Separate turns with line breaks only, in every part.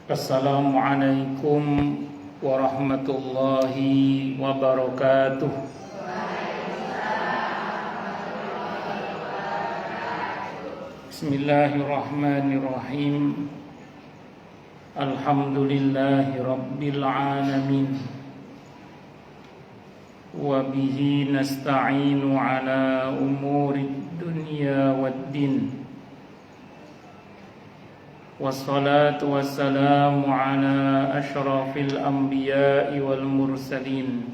Assalamualaikum warahmatullahi wabarakatuh. Bismillahirrahmanirrahim. Alhamdulillahi rabbil alamin. Wa bihi nasta'inu ala umurid dunya waddin. Wassalatu wassalamu ala ashrafil anbiya'i wal mursalin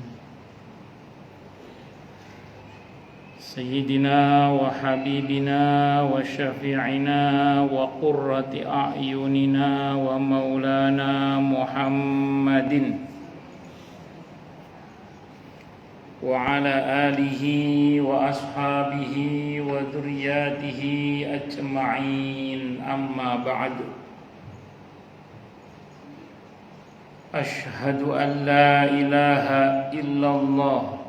Sayyidina wa habibina wa syafi'ina wa qurrati a'yunina wa maulana Muhammadin wa ala alihi wa ashabihi wa dzurriyyatihi ajma'in, amma ba'du. Ashhadu an la ilaha illallah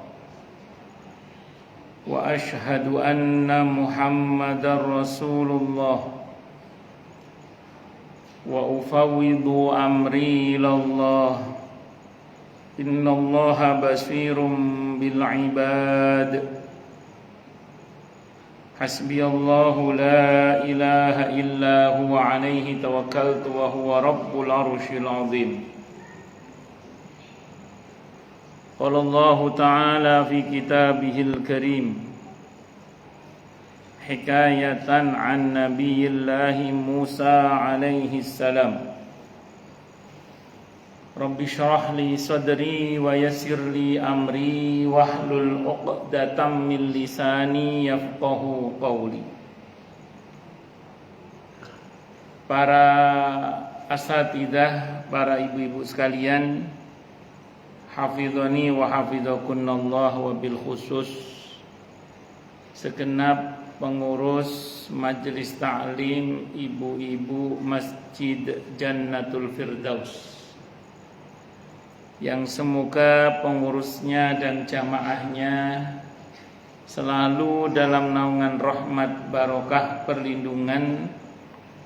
wa ashhadu anna Muhammadar Rasulullah wa ufawwidu amri ilallah. Innallaha basirum bil ibad. Hasbiyallahu la ilaha illa huwa alaihi tawakkaltu wa huwa rabbul arsyil azim. Qala Allah ta'ala fi kitabihil karim hikayatan an nabiyillahi Musa alaihi salam. Rabbi syrah li sadri wa yassir li amri wahlul 'uqdatam min lisani yafqahu qawli. Para asatidzah, para ibu-ibu sekalian, hafizani wa hafizakunallah, wa bil khusus segenap pengurus majelis ta'lim ibu-ibu Masjid Jannatul Firdaus, yang semoga pengurusnya dan jamaahnya selalu dalam naungan rahmat, barokah, perlindungan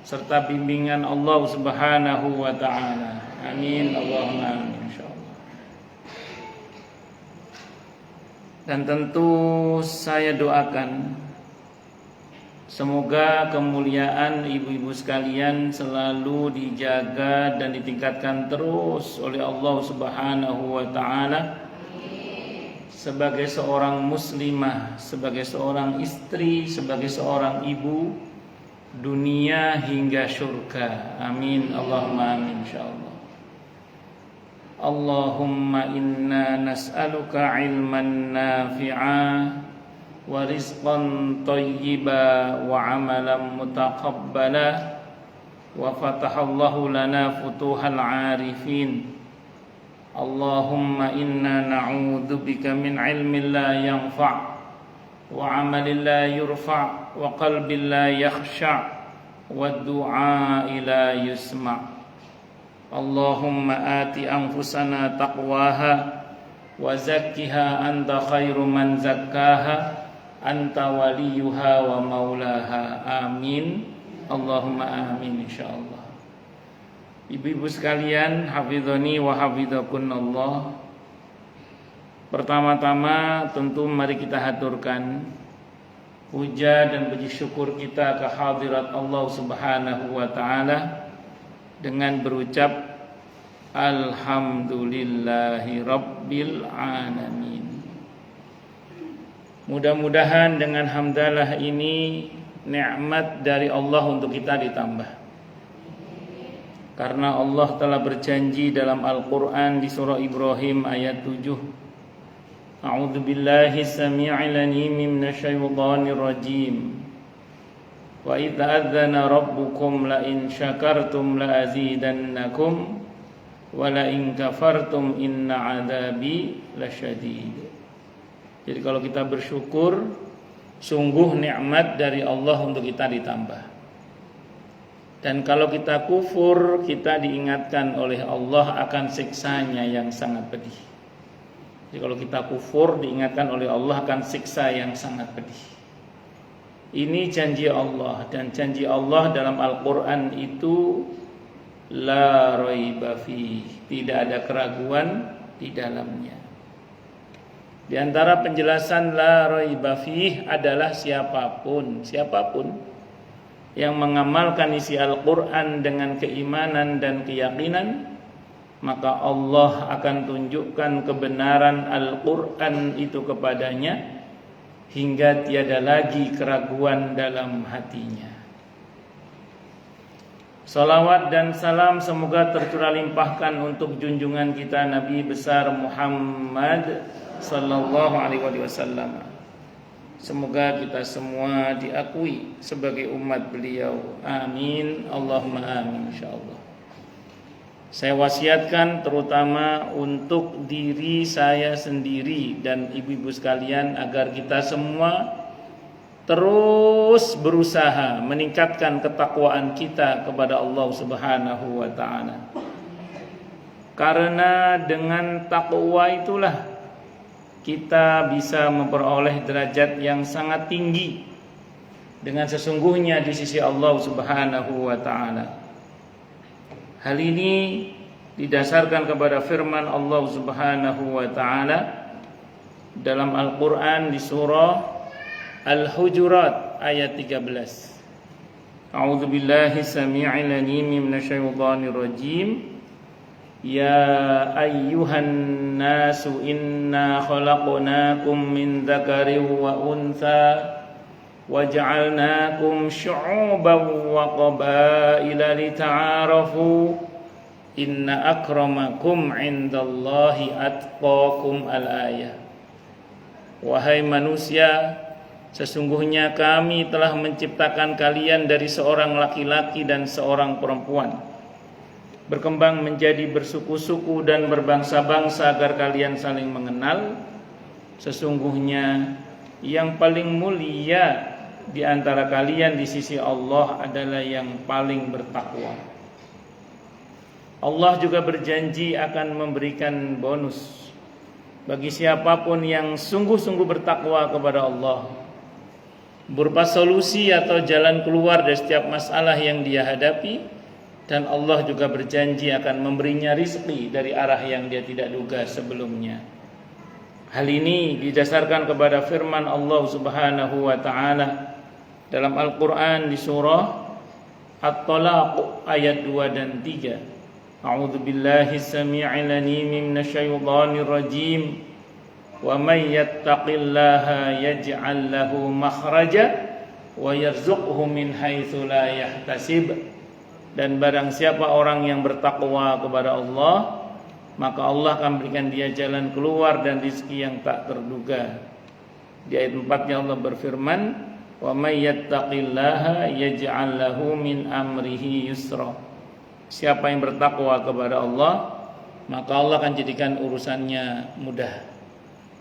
serta bimbingan Allah Subhanahu wa ta'ala. Amin, Allahumma amin, insyaallah. Dan tentu saya doakan semoga kemuliaan ibu-ibu sekalian selalu dijaga dan ditingkatkan terus oleh Allah Subhanahu wa ta'ala sebagai seorang muslimah, sebagai seorang istri, sebagai seorang ibu, dunia hingga syurga. Amin, Allahumma amin, insyaallah. Allahumma inna nas'aluka ilman nafi'a wa rizqan thayyiba wa amalan mutaqabbala wa fatahallahu lana futuhal arifin. Allahumma inna na'udzubika min ilmin la yanfa' wa amalin la yurfa' wa qalbin la yakhsha' wa du'a la yusma'. Allahumma ati anfusana taqwaha wa zakkiha anta khairu man zakkaha anta waliyuha wa maulaha. Amin, Allahumma amin, insyaallah. Ibu-ibu sekalian, hafizani wa hafizakunallah. Pertama-tama tentu mari kita haturkan puja dan puji syukur kita ke hadirat Allah Subhanahu wa ta'ala dengan berucap alhamdulillahi rabbil alamin. Mudah-mudahan dengan hamdalah ini nikmat dari Allah untuk kita ditambah. Karena Allah telah berjanji dalam Al-Quran di surah Ibrahim ayat 7. A'udzu billahi samii'il 'aliim minasyaitonir rajim. Wa idza adzana rabbukum la in syakartum la azidannakum wa la in kafartum inna 'adzabi lasyadid. Jadi kalau kita bersyukur, sungguh nikmat dari Allah untuk kita ditambah. Dan kalau kita kufur, kita diingatkan oleh Allah akan siksanya yang sangat pedih. Jadi kalau kita kufur, diingatkan oleh Allah akan siksa yang sangat pedih. Ini janji Allah, dan janji Allah dalam Al-Quran itu la raiba fihi, tidak ada keraguan di dalamnya. Di antara penjelasan la raiba fihi adalah siapapun yang mengamalkan isi Al-Quran dengan keimanan dan keyakinan, maka Allah akan tunjukkan kebenaran Al-Quran itu kepadanya hingga tiada lagi keraguan dalam hatinya. Salawat dan salam semoga tercurah limpahkan untuk junjungan kita Nabi besar Muhammad sallallahu alaihi wasallam. Semoga kita semua diakui sebagai umat beliau. Amin, Allahumma amin, insyaallah. Saya wasiatkan terutama untuk diri saya sendiri dan ibu-ibu sekalian agar kita semua terus berusaha meningkatkan ketakwaan kita kepada Allah Subhanahu wa taala. Karena dengan takwa itulah kita bisa memperoleh derajat yang sangat tinggi dengan sesungguhnya di sisi Allah Subhanahu wa taala. Hal ini didasarkan kepada firman Allah Subhanahu wa taala dalam Al-Qur'an di surah Al-Hujurat ayat 13. A'udzu billahi samii'il 'aliim minasyaitonir rajim. Ya ayyuhan nasu inna khalaqnakum min dzakarin wa untha waj'alnakum syu'uban wa qabaila lita'arafu inna akramakum 'indallahi atqakum al-ayah. Wahai manusia, sesungguhnya kami telah menciptakan kalian dari seorang laki-laki dan seorang perempuan, berkembang menjadi bersuku-suku dan berbangsa-bangsa agar kalian saling mengenal. Sesungguhnya yang paling mulia di antara kalian di sisi Allah adalah yang paling bertakwa. Allah juga berjanji akan memberikan bonus bagi siapapun yang sungguh-sungguh bertakwa kepada Allah, berupa solusi atau jalan keluar dari setiap masalah yang dia hadapi, dan Allah juga berjanji akan memberinya rizki dari arah yang dia tidak duga sebelumnya. Hal ini didasarkan kepada firman Allah Subhanahu wa taala dalam Al-Qur'an di surah At-Talaq ayat 2 dan 3. A'udzu billahi samii'il 'aliim minasyaitonir rajim. Wa may yattaqillaha yaj'al lahu makhraja wa yarzuqhu min haitsu la yahtasib. Dan barang siapa orang yang bertakwa kepada Allah, maka Allah akan berikan dia jalan keluar dan rezeki yang tak terduga. Di ayat 4-nya Allah berfirman, "Wa may yattaqillaha yaj'al lahu min amrihi yusra." Siapa yang bertakwa kepada Allah, maka Allah akan jadikan urusannya mudah.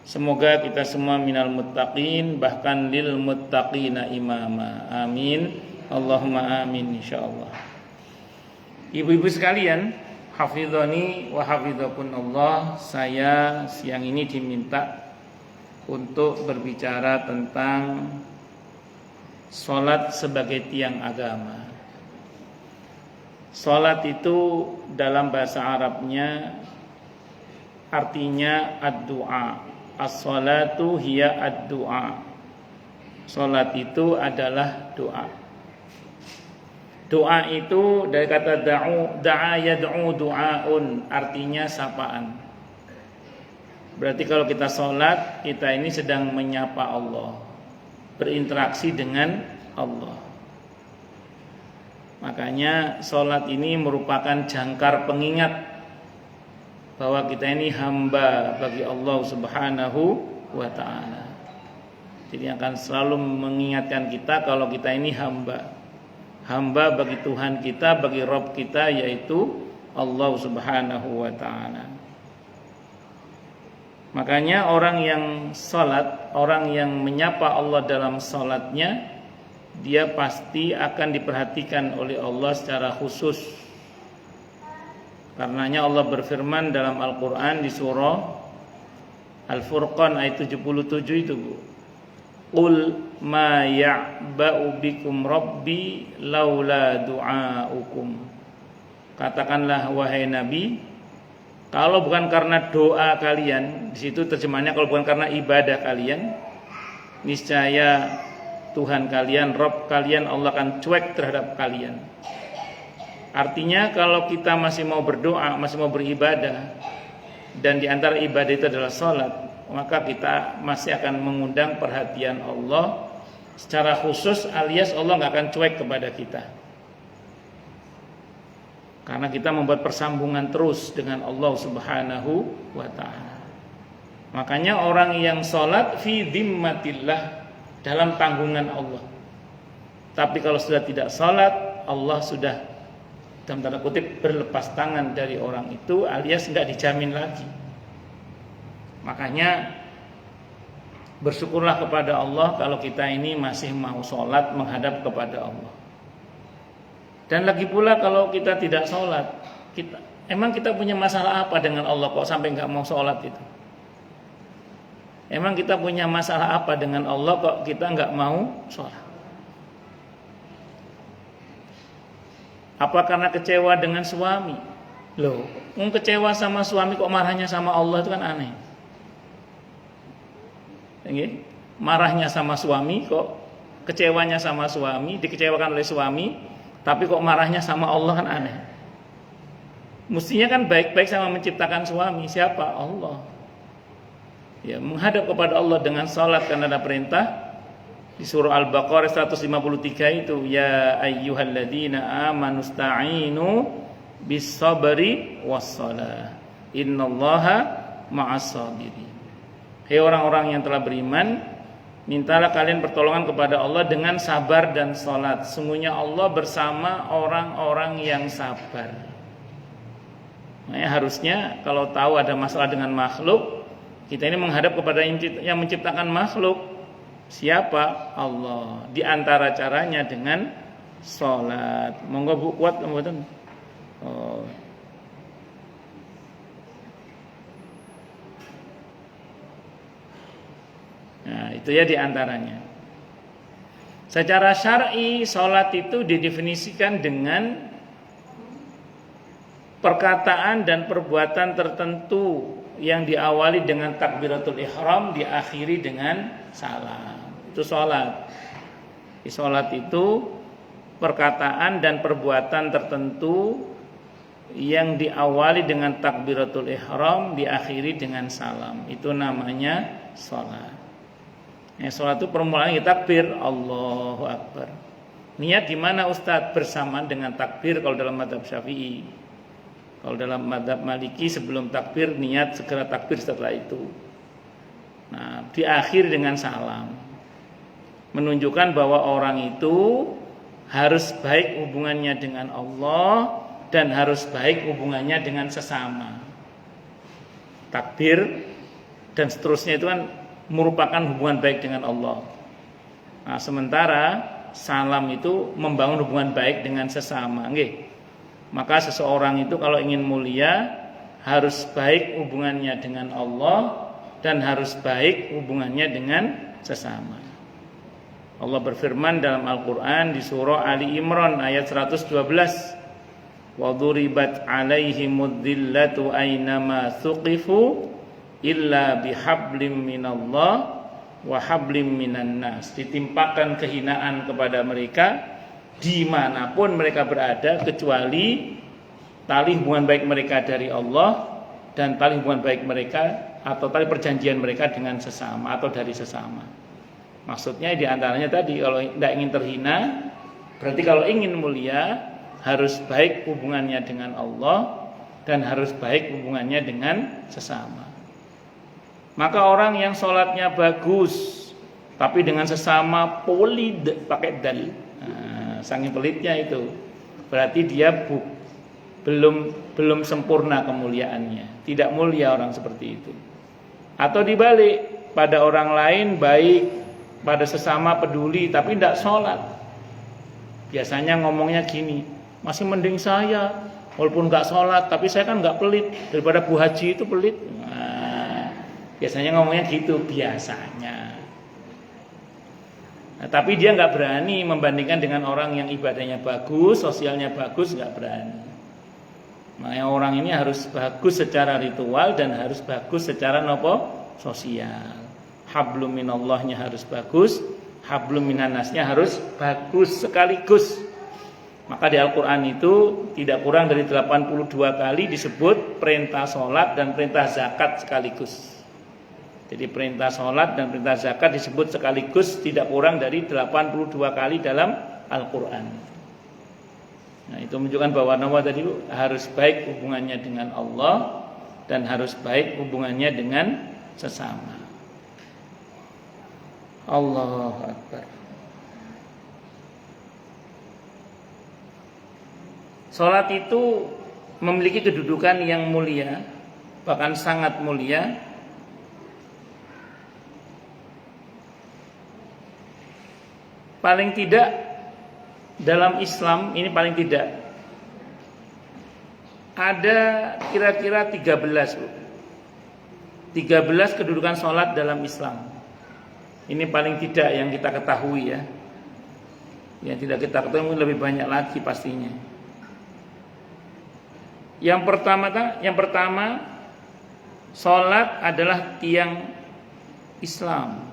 Semoga kita semua minal muttaqin, bahkan lil muttaqina imama. Amin, Allahumma amin, insyaallah. Ibu-ibu sekalian, hafizani wa hafizakunallah, saya siang ini diminta untuk berbicara tentang salat sebagai tiang agama. Salat itu dalam bahasa Arabnya artinya ad-du'a. As-salatu hiya ad-du'a. Salat itu adalah doa. Doa itu dari kata da'a yad'u du'aun, artinya sapaan. Berarti kalau kita salat, kita ini sedang menyapa Allah, berinteraksi dengan Allah. Makanya salat ini merupakan jangkar pengingat bahwa kita ini hamba bagi Allah Subhanahu wa taala. Jadi akan selalu mengingatkan kita kalau kita ini hamba bagi Tuhan kita, bagi Rabb kita, yaitu Allah Subhanahu wa taala. Makanya orang yang salat, orang yang menyapa Allah dalam salatnya, dia pasti akan diperhatikan oleh Allah secara khusus. Karenanya Allah berfirman dalam Al-Quran di surah Al-Furqan ayat 77 itu, Qul ma ya'ba'u bikum rabbi laula du'aukum. Katakanlah wahai Nabi, kalau bukan karena doa kalian, di situ terjemahannya kalau bukan karena ibadah kalian, niscaya Tuhan kalian, Rabb kalian, Allah akan cuek terhadap kalian. Artinya kalau kita masih mau berdoa, masih mau beribadah, dan di antara ibadah itu adalah sholat, maka kita masih akan mengundang perhatian Allah secara khusus, alias Allah nggak akan cuek kepada kita. Karena kita membuat persambungan terus dengan Allah Subhanahu wa ta'ala. Makanya orang yang sholat fi dhimmatillah, dalam tanggungan Allah. Tapi kalau sudah tidak sholat, Allah sudah dalam tanda kutip berlepas tangan dari orang itu, alias nggak dijamin lagi. Makanya bersyukurlah kepada Allah kalau kita ini masih mau sholat menghadap kepada Allah. Dan lagi pula kalau kita tidak sholat, emang kita punya masalah apa dengan Allah kok sampai nggak mau sholat itu? Emang kita punya masalah apa dengan Allah kok kita nggak mau sholat? Apa karena kecewa dengan suami? Loh, kecewa sama suami kok marahnya sama Allah, itu kan aneh. Marahnya sama suami kok, kecewanya sama suami, dikecewakan oleh suami, tapi kok marahnya sama Allah, kan aneh. Mestinya kan baik-baik sama menciptakan suami. Siapa? Allah. Ya, menghadap kepada Allah dengan salat, karena ada perintah di surah Al-Baqarah 153 itu, ya ayyuhalladzina amanu sta'inu bis-sabri was-shalah innallaha ma'as-sabirin. Hei orang-orang yang telah beriman, mintalah kalian pertolongan kepada Allah dengan sabar dan salat. Sungguhnya Allah bersama orang-orang yang sabar. Nah, harusnya kalau tahu ada masalah dengan makhluk, kita ini menghadap kepada yang menciptakan makhluk. Siapa? Allah. Di antara caranya dengan salat. Monggo Bu, kuat mboten? Oh. Nah, itu ya di antaranya. Secara syar'i, salat itu didefinisikan dengan perkataan dan perbuatan tertentu yang diawali dengan takbiratul ihram, diakhiri dengan salam. Itu salat. Di salat itu perkataan dan perbuatan tertentu yang diawali dengan takbiratul ihram, diakhiri dengan salam. Itu namanya salat. Salat itu permulaan takbir, Allahu Akbar. Niat gimana Ustadz? Bersamaan dengan takbir kalau dalam mazhab Syafi'i. Kalau dalam mazhab Maliki sebelum takbir niat segera takbir setelah itu. Nah, diakhir dengan salam. Menunjukkan bahwa orang itu harus baik hubungannya dengan Allah dan harus baik hubungannya dengan sesama. Takbir dan seterusnya itu kan merupakan hubungan baik dengan Allah. Nah, sementara salam itu membangun hubungan baik dengan sesama. Nggih. Maka seseorang itu kalau ingin mulia harus baik hubungannya dengan Allah dan harus baik hubungannya dengan sesama. Allah berfirman dalam Al-Qur'an di surah Ali Imran ayat 112. Wa duribat 'alaihimud dhillatu aynama thuqifu illa bihablim minallah wa hablim minan nas. Ditimpakan kehinaan kepada mereka dimanapun mereka berada, kecuali tali hubungan baik mereka dari Allah dan tali hubungan baik mereka atau tali perjanjian mereka dengan sesama atau dari sesama. Maksudnya diantaranya tadi, kalau tidak ingin terhina, berarti kalau ingin mulia harus baik hubungannya dengan Allah dan harus baik hubungannya dengan sesama. Maka orang yang sholatnya bagus tapi dengan sesama polid, pakai dal, saking pelitnya itu, berarti dia belum sempurna kemuliaannya, tidak mulia orang seperti itu. Atau dibalik, pada orang lain baik, pada sesama peduli tapi tidak sholat. Biasanya ngomongnya gini, masih mending saya walaupun nggak sholat, tapi saya kan nggak pelit daripada Bu Haji itu pelit. Nah, biasanya ngomongnya gitu biasanya. Nah, tapi dia nggak berani membandingkan dengan orang yang ibadahnya bagus, sosialnya bagus, nggak berani. Makanya orang ini harus bagus secara ritual dan harus bagus secara sosial. Hablum minallahnya harus bagus, hablum minannasnya harus bagus sekaligus. Maka di Al-Quran itu tidak kurang dari 82 kali disebut perintah sholat dan perintah zakat sekaligus. Jadi perintah sholat dan perintah zakat disebut sekaligus tidak kurang dari 82 kali dalam Al-Quran. Nah, itu menunjukkan bahwa Nawa tadi harus baik hubungannya dengan Allah dan harus baik hubungannya dengan sesama. Allahu Akbar. Salat itu memiliki kedudukan yang mulia, bahkan sangat mulia. Paling tidak dalam Islam ini paling tidak ada kira-kira 13 kedudukan salat dalam Islam. Ini paling tidak yang kita ketahui ya. Yang tidak kita ketahui lebih banyak lagi pastinya. Yang pertama salat adalah tiang Islam.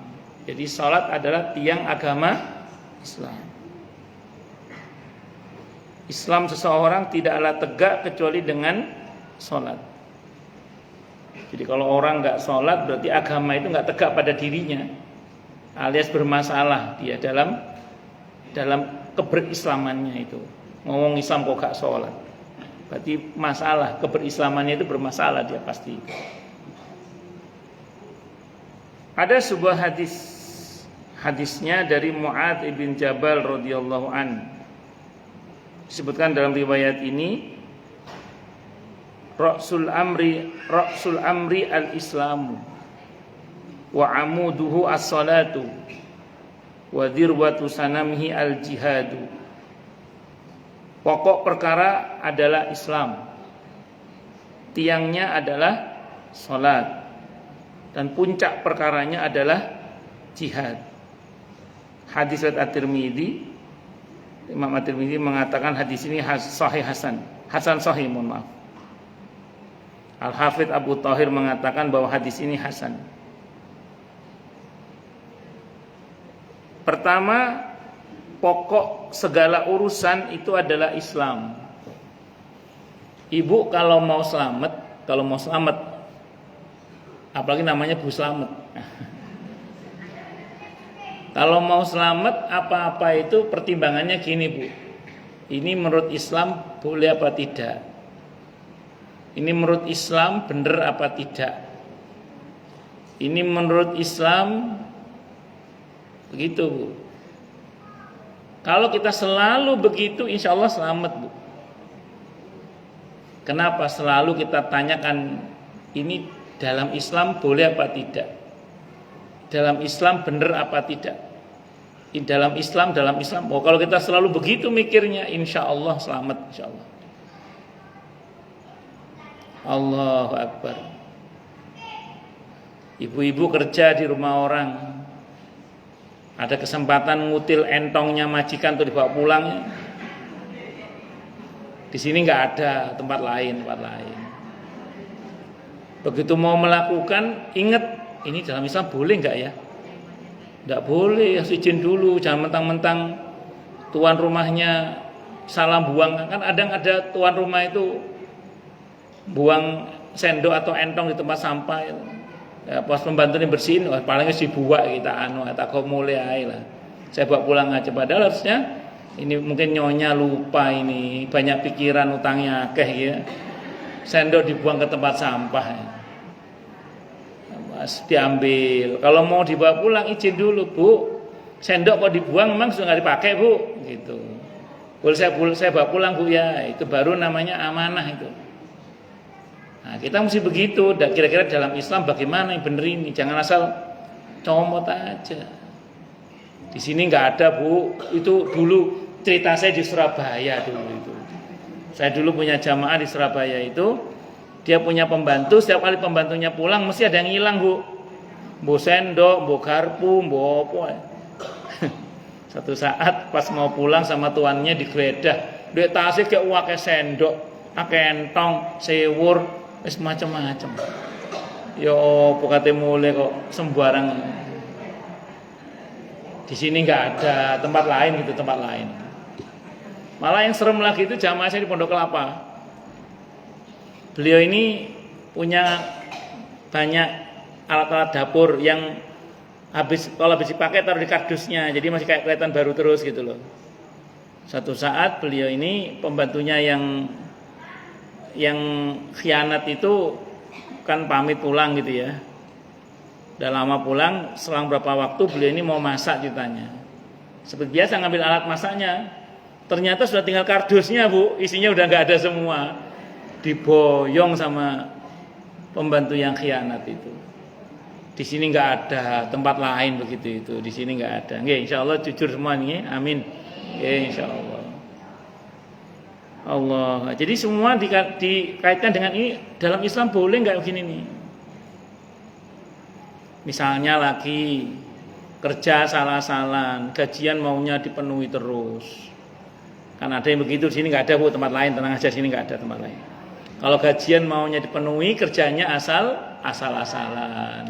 Jadi salat adalah tiang agama Islam. Islam seseorang tidaklah tegak kecuali dengan salat. Jadi kalau orang enggak salat berarti agama itu enggak tegak pada dirinya, alias bermasalah dia dalam keberislamannya itu. Ngomong Islam kok enggak salat. Berarti masalah keberislamannya itu bermasalah dia pasti. Ada sebuah hadisnya dari Mu'adz bin Jabal radhiyallahu an. Disebutkan dalam riwayat ini Ra'sul amri al-islamu wa amuduhu as-salatu wa dirwatu sanamihi al-jihadu. Pokok perkara adalah Islam, tiangnya adalah salat, dan puncak perkaranya adalah jihad. Hadis riwayat At-Tirmidzi, Imam At-Tirmidzi mengatakan hadis ini sahih hasan sahih, mohon maaf. Al-Hafidz Abu Thahir mengatakan bahwa hadis ini hasan. Pertama, pokok segala urusan itu adalah Islam. Ibu kalau mau selamat, apalagi namanya Bu Slamet. Kalau mau selamat apa-apa itu pertimbangannya gini, Bu. Ini menurut Islam boleh apa tidak? Ini menurut Islam benar apa tidak? Ini menurut Islam begitu, Bu. Kalau kita selalu begitu, insya Allah selamat, Bu. Kenapa selalu kita tanyakan ini dalam Islam boleh apa tidak? Dalam Islam benar apa tidak? Dalam Islam. Oh, kalau kita selalu begitu mikirnya, insya Allah selamat, insya Allah. Allahu Akbar. Ibu-ibu kerja di rumah orang, ada kesempatan ngutil entongnya majikan untuk dibawa pulang. Di sini nggak ada tempat lain. Begitu mau melakukan, ingat ini dalam Islam boleh nggak ya? Nggak boleh, harus izin dulu. Jangan mentang-mentang tuan rumahnya salah buang. Kan ada tuan rumah itu buang sendok atau entong di tempat sampah. Ya, pas pembantu ini bersihin, paling dibuat kita tak kau mulai lah. Saya bawa pulang aja. Padahal harusnya ini mungkin nyonya lupa, ini banyak pikiran, utangnya akeh ya. Sendok dibuang ke tempat sampah. Mas diambil. Kalau mau dibawa pulang izin dulu, Bu. Sendok kok dibuang memang sudah nggak dipakai, Bu. Gitu. Boleh saya bawa pulang, Bu ya. Itu baru namanya amanah itu. Nah, kita mesti begitu. Dan kira-kira dalam Islam bagaimana yang benar ini? Jangan asal comot aja. Di sini nggak ada, Bu. Itu dulu cerita saya di Surabaya dulu itu. Saya dulu punya jamaah di Surabaya itu. Dia punya pembantu. Setiap kali pembantunya pulang mesti ada yang hilang, Bu. Mbok sendok, mbok garpu, mbok apa. Satu saat pas mau pulang sama tuannya digeledah. Duit tasik kayak uake sendok. akentong, sewur, wis macam-macam. Yo pokate mulai kok sembarang. Di sini nggak ada, tempat lain gitu, tempat lain. Malah yang serem lagi itu jamaah saya di Pondok Kelapa. Beliau ini punya banyak alat-alat dapur yang kalau habis dipakai taruh di kardusnya, jadi masih kayak kelihatan baru terus gitu loh. Satu saat beliau ini pembantunya yang khianat itu kan pamit pulang gitu ya. Udah lama pulang, selang berapa waktu beliau ini mau masak ditanya. Seperti biasa ngambil alat masaknya, ternyata sudah tinggal kardusnya Bu, isinya udah nggak ada semua. Diboyong sama pembantu yang khianat itu. Di sini nggak ada, tempat lain begitu itu. Di sini nggak ada. Nggih, insyaallah jujur semua nih, amin. Nggih, insyaallah. Allah. Jadi semua dikaitkan dengan ini dalam Islam boleh nggak begini nih? Misalnya lagi kerja salah-salan, gajian maunya dipenuhi terus. Kan ada yang begitu, di sini nggak ada Bu, tempat lain, tenang aja, sini nggak ada tempat lain. Kalau gajian maunya dipenuhi, kerjanya asal-asalan.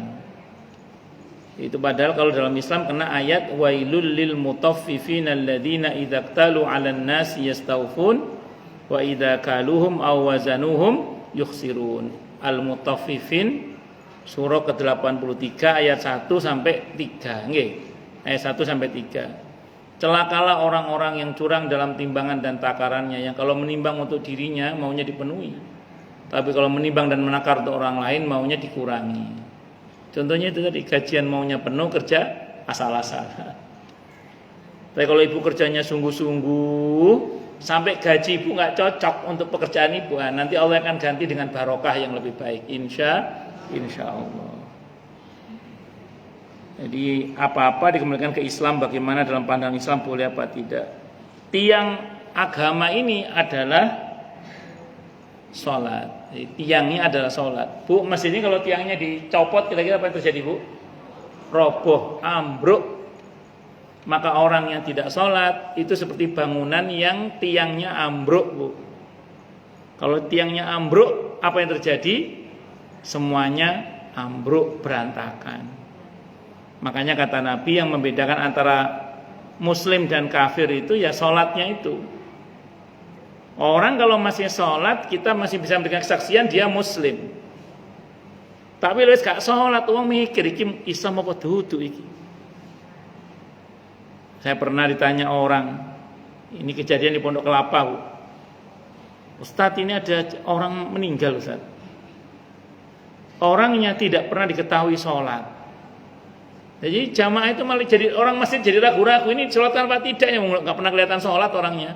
Itu padahal kalau dalam Islam kena ayat wailul lil mutaffifin alladzina idza qtalu 'alan nasi yastawfun wa idza kaluhum aw wazanuhum yukhsirun. Al-Mutaffifin surah ke-83 ayat 1 sampai 3. Nggih. Ayat 1 sampai 3. Celakalah orang-orang yang curang dalam timbangan dan takarannya, yang kalau menimbang untuk dirinya maunya dipenuhi, tapi kalau menimbang dan menakar untuk orang lain maunya dikurangi. Contohnya itu tadi, gajian maunya penuh, kerja asal-asalan. Tapi kalau ibu kerjanya sungguh-sungguh sampai gaji ibu nggak cocok untuk pekerjaan ibu, nanti Allah akan ganti dengan barokah yang lebih baik, insya Allah. Jadi apa-apa dikembalikan ke Islam, bagaimana dalam pandangan Islam boleh apa tidak. Tiang agama ini adalah sholat. Tiangnya adalah sholat. Bu, masjid ini kalau tiangnya dicopot kira-kira apa yang terjadi Bu? Roboh, ambruk. Maka orang yang tidak sholat itu seperti bangunan yang tiangnya ambruk Bu. Kalau tiangnya ambruk, apa yang terjadi? Semuanya ambruk, berantakan. Makanya kata Nabi yang membedakan antara muslim dan kafir itu ya sholatnya itu. Orang kalau masih sholat, kita masih bisa memberikan kesaksian dia muslim. Tapi lewat gak sholat, orang mikir iki Islam apa dudu iki. Saya pernah ditanya orang, ini kejadian di Pondok Kelapa Bu. Ustadz, ini ada orang meninggal Ustadz. Orangnya tidak pernah diketahui sholat. Jadi jamaah itu malah jadi orang masjid jadi ragu-ragu, ini sholat apa tidak, nggak pernah kelihatan sholat orangnya.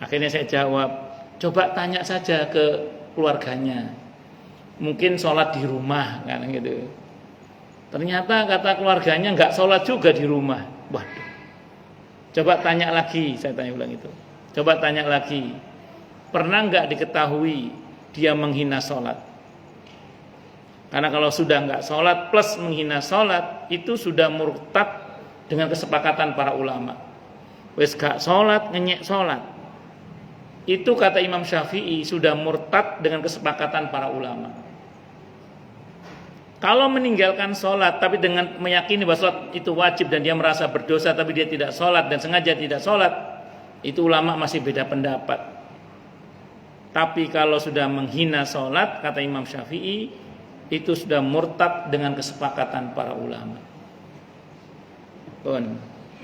Akhirnya saya jawab, coba tanya saja ke keluarganya, mungkin sholat di rumah kan gitu. Ternyata kata keluarganya nggak sholat juga di rumah. Waduh. Coba tanya lagi, saya tanya ulang itu. Coba tanya lagi, pernah nggak diketahui dia menghina sholat? Karena kalau sudah nggak sholat plus menghina sholat, itu sudah murtad dengan kesepakatan para ulama. Wes gak sholat, ngenyek sholat. Itu kata Imam Syafi'i sudah murtad dengan kesepakatan para ulama. Kalau meninggalkan sholat tapi dengan meyakini bahwa sholat itu wajib dan dia merasa berdosa tapi dia tidak sholat dan sengaja tidak sholat, itu ulama masih beda pendapat. Tapi kalau sudah menghina sholat, kata Imam Syafi'i, itu sudah murtad dengan kesepakatan para ulama. Pun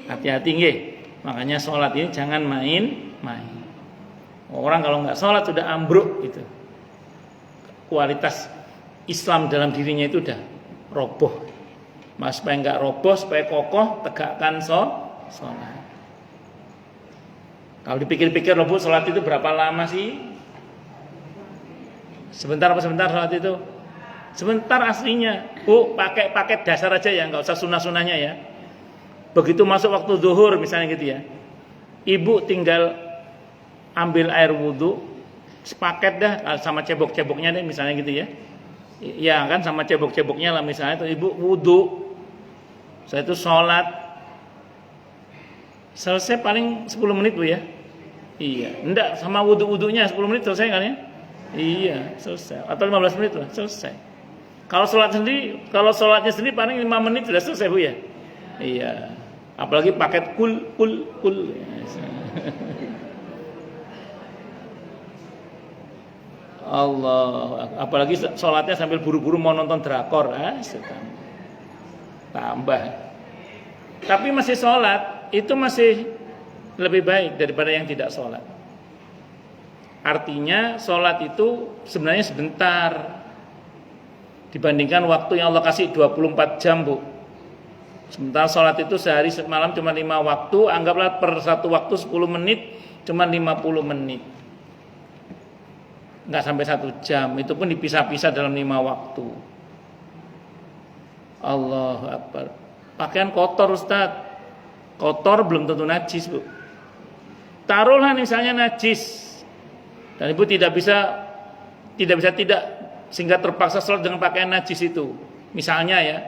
hati-hati nggih. Makanya sholat ini jangan main-main. Orang kalau nggak sholat sudah ambruk itu. Kualitas Islam dalam dirinya itu udah roboh. Mas supaya nggak roboh, supaya kokoh, tegakkan sholat. Kalau dipikir-pikir loh Bu, sholat itu berapa lama sih? Sebentar apa sebentar sholat itu? Sebentar aslinya. Bu, pakai paket dasar aja ya, nggak usah sunah-sunahnya ya. Begitu masuk waktu zuhur misalnya gitu ya, ibu tinggal ambil air wudhu sepaket dah sama cebok-ceboknya deh misalnya gitu ya. Ya kan sama cebok-ceboknya lah misalnya itu ibu wudhu, saya itu sholat selesai paling 10 menit Bu ya. Iya, enggak sama wudu-wudunya 10 menit selesai kan ya? Iya, selesai. Atau 15 menit lah, selesai. Kalau sholatnya sendiri paling 5 menit sudah selesai Bu ya. Iya. Apalagi paket kul. Allah, apalagi sholatnya sambil buru-buru mau nonton drakor, tambah. Tapi masih sholat, itu masih lebih baik daripada yang tidak sholat. Artinya sholat itu sebenarnya sebentar dibandingkan waktu yang Allah kasih 24 jam Bu. Sementara sholat itu sehari semalam cuma 5 waktu, anggaplah per satu waktu 10 menit cuma 50 menit. Enggak sampai 1 jam, itu pun dipisah-pisah dalam 5 waktu. Allahu Akbar. Pakaian kotor Ustaz. Kotor belum tentu najis Bu. Taruhlah misalnya najis. Dan ibu tidak bisa sehingga terpaksa sholat dengan pakaian najis itu. Misalnya ya.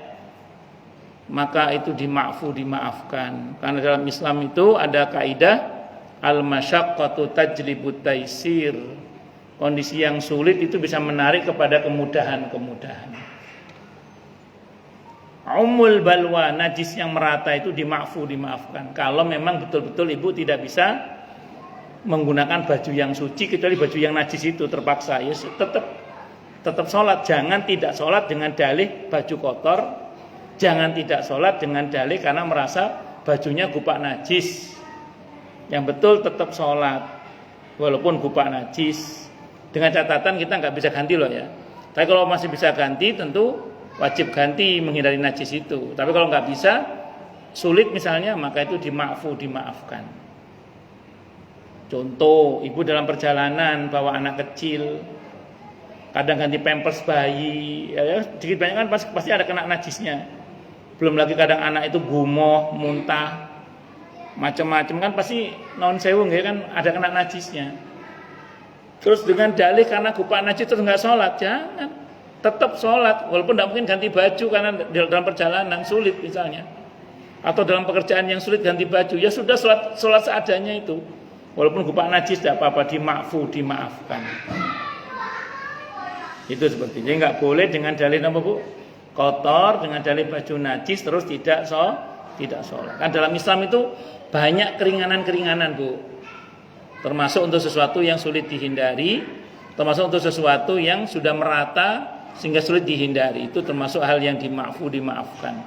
Maka itu dimaafkan. Karena dalam Islam itu ada kaidah al-masyaqqatu tajlibut taisir. Kondisi yang sulit itu bisa menarik kepada kemudahan-kemudahan. Umul balwa, najis yang merata itu dimaafkan. Kalau memang betul-betul ibu tidak bisa menggunakan baju yang suci kecuali baju yang najis itu terpaksa, ya tetap sholat. Jangan tidak sholat dengan dalih baju kotor. Jangan tidak sholat dengan dalih karena merasa bajunya gupak najis. Yang betul tetap sholat walaupun gupak najis. Dengan catatan kita nggak bisa ganti loh ya. Tapi kalau masih bisa ganti tentu wajib ganti menghindari najis itu. Tapi kalau nggak bisa, sulit misalnya, maka itu dimaafkan. Contoh, ibu dalam perjalanan bawa anak kecil, kadang ganti pampers bayi, ya, sedikit banyak kan pasti ada kena najisnya. Belum lagi kadang anak itu gumoh, muntah, macam-macam kan pasti non sewu ya kan ada kena najisnya. Terus dengan dalih karena gupak najis terus nggak sholat, jangan. Tetap sholat, walaupun tidak mungkin ganti baju karena dalam perjalanan sulit misalnya, atau dalam pekerjaan yang sulit ganti baju, ya sudah sholat seadanya itu, walaupun gupak najis tidak apa-apa, dimaafkan. Itu seperti jadi nggak boleh dengan dalih apa Bu? Kotor dengan dalih baju najis terus tidak sholat. Kan dalam Islam itu banyak keringanan Bu, termasuk untuk sesuatu yang sulit dihindari, termasuk untuk sesuatu yang sudah merata sehingga sulit dihindari, itu termasuk hal yang dimaafkan.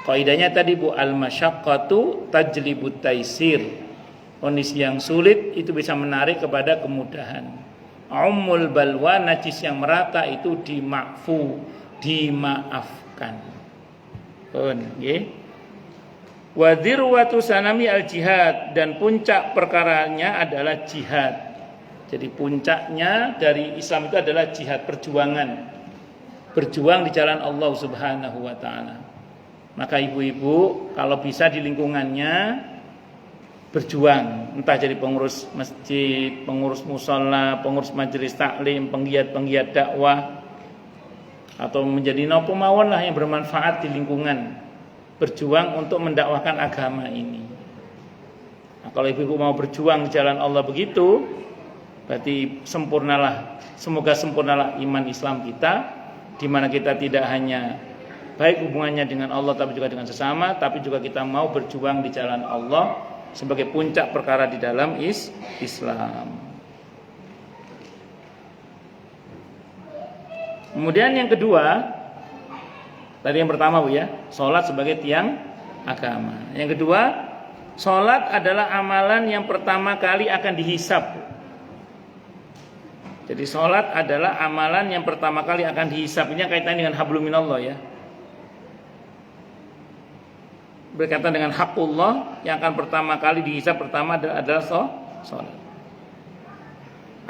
Kaidahnya tadi Bu, al-masyaqqatu tajlibut taisir. Kondisi yang sulit itu bisa menarik kepada kemudahan. Umul balwa, najis yang merata itu dimaafkan. Nggih. Wa dzirwatu sanami al-jihad, dan puncak perkaranya adalah jihad. Jadi puncaknya dari Islam itu adalah jihad, perjuangan. Berjuang di jalan Allah Subhanahu wa taala. Maka ibu-ibu kalau bisa di lingkungannya berjuang, entah jadi pengurus masjid, pengurus mushola, pengurus majelis taklim, penggiat dakwah, atau menjadi nopo mawon lah yang bermanfaat di lingkungan. Berjuang untuk mendakwahkan agama ini. Nah, kalau ibu-ibu mau berjuang di jalan Allah begitu, berarti semoga sempurnalah iman Islam kita, di mana kita tidak hanya baik hubungannya dengan Allah tapi juga dengan sesama, tapi juga kita mau berjuang di jalan Allah sebagai puncak perkara di dalam Islam. Kemudian yang kedua, tadi yang pertama Bu ya, sholat sebagai tiang agama. Yang kedua, sholat adalah amalan yang pertama kali akan dihisab. Jadi sholat adalah amalan yang pertama kali akan dihisab. Ini kaitannya dengan hablum minallah ya. Berkaitan dengan hakullah yang akan pertama kali dihisab pertama adalah sholat.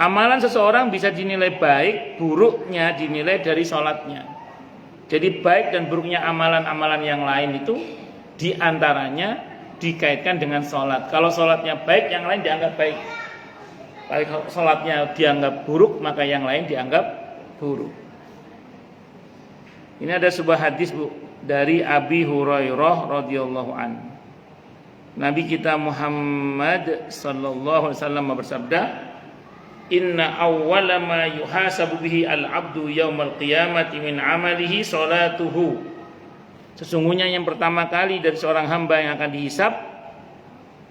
Amalan seseorang bisa dinilai baik, buruknya dinilai dari sholatnya. Jadi baik dan buruknya amalan-amalan yang lain itu diantaranya dikaitkan dengan sholat. Kalau sholatnya baik, yang lain dianggap baik. Kalau sholatnya dianggap buruk, maka yang lain dianggap buruk. Ini ada sebuah hadis Bu dari Abi Hurairah radhiyallahu anhu. Nabi kita Muhammad sallallahu alaihi wasallam bersabda, "Inna awwala ma yuhasabu bihi al-'abdu yaumal qiyamati min 'amalihi salatuhu." Sesungguhnya yang pertama kali dari seorang hamba yang akan dihisab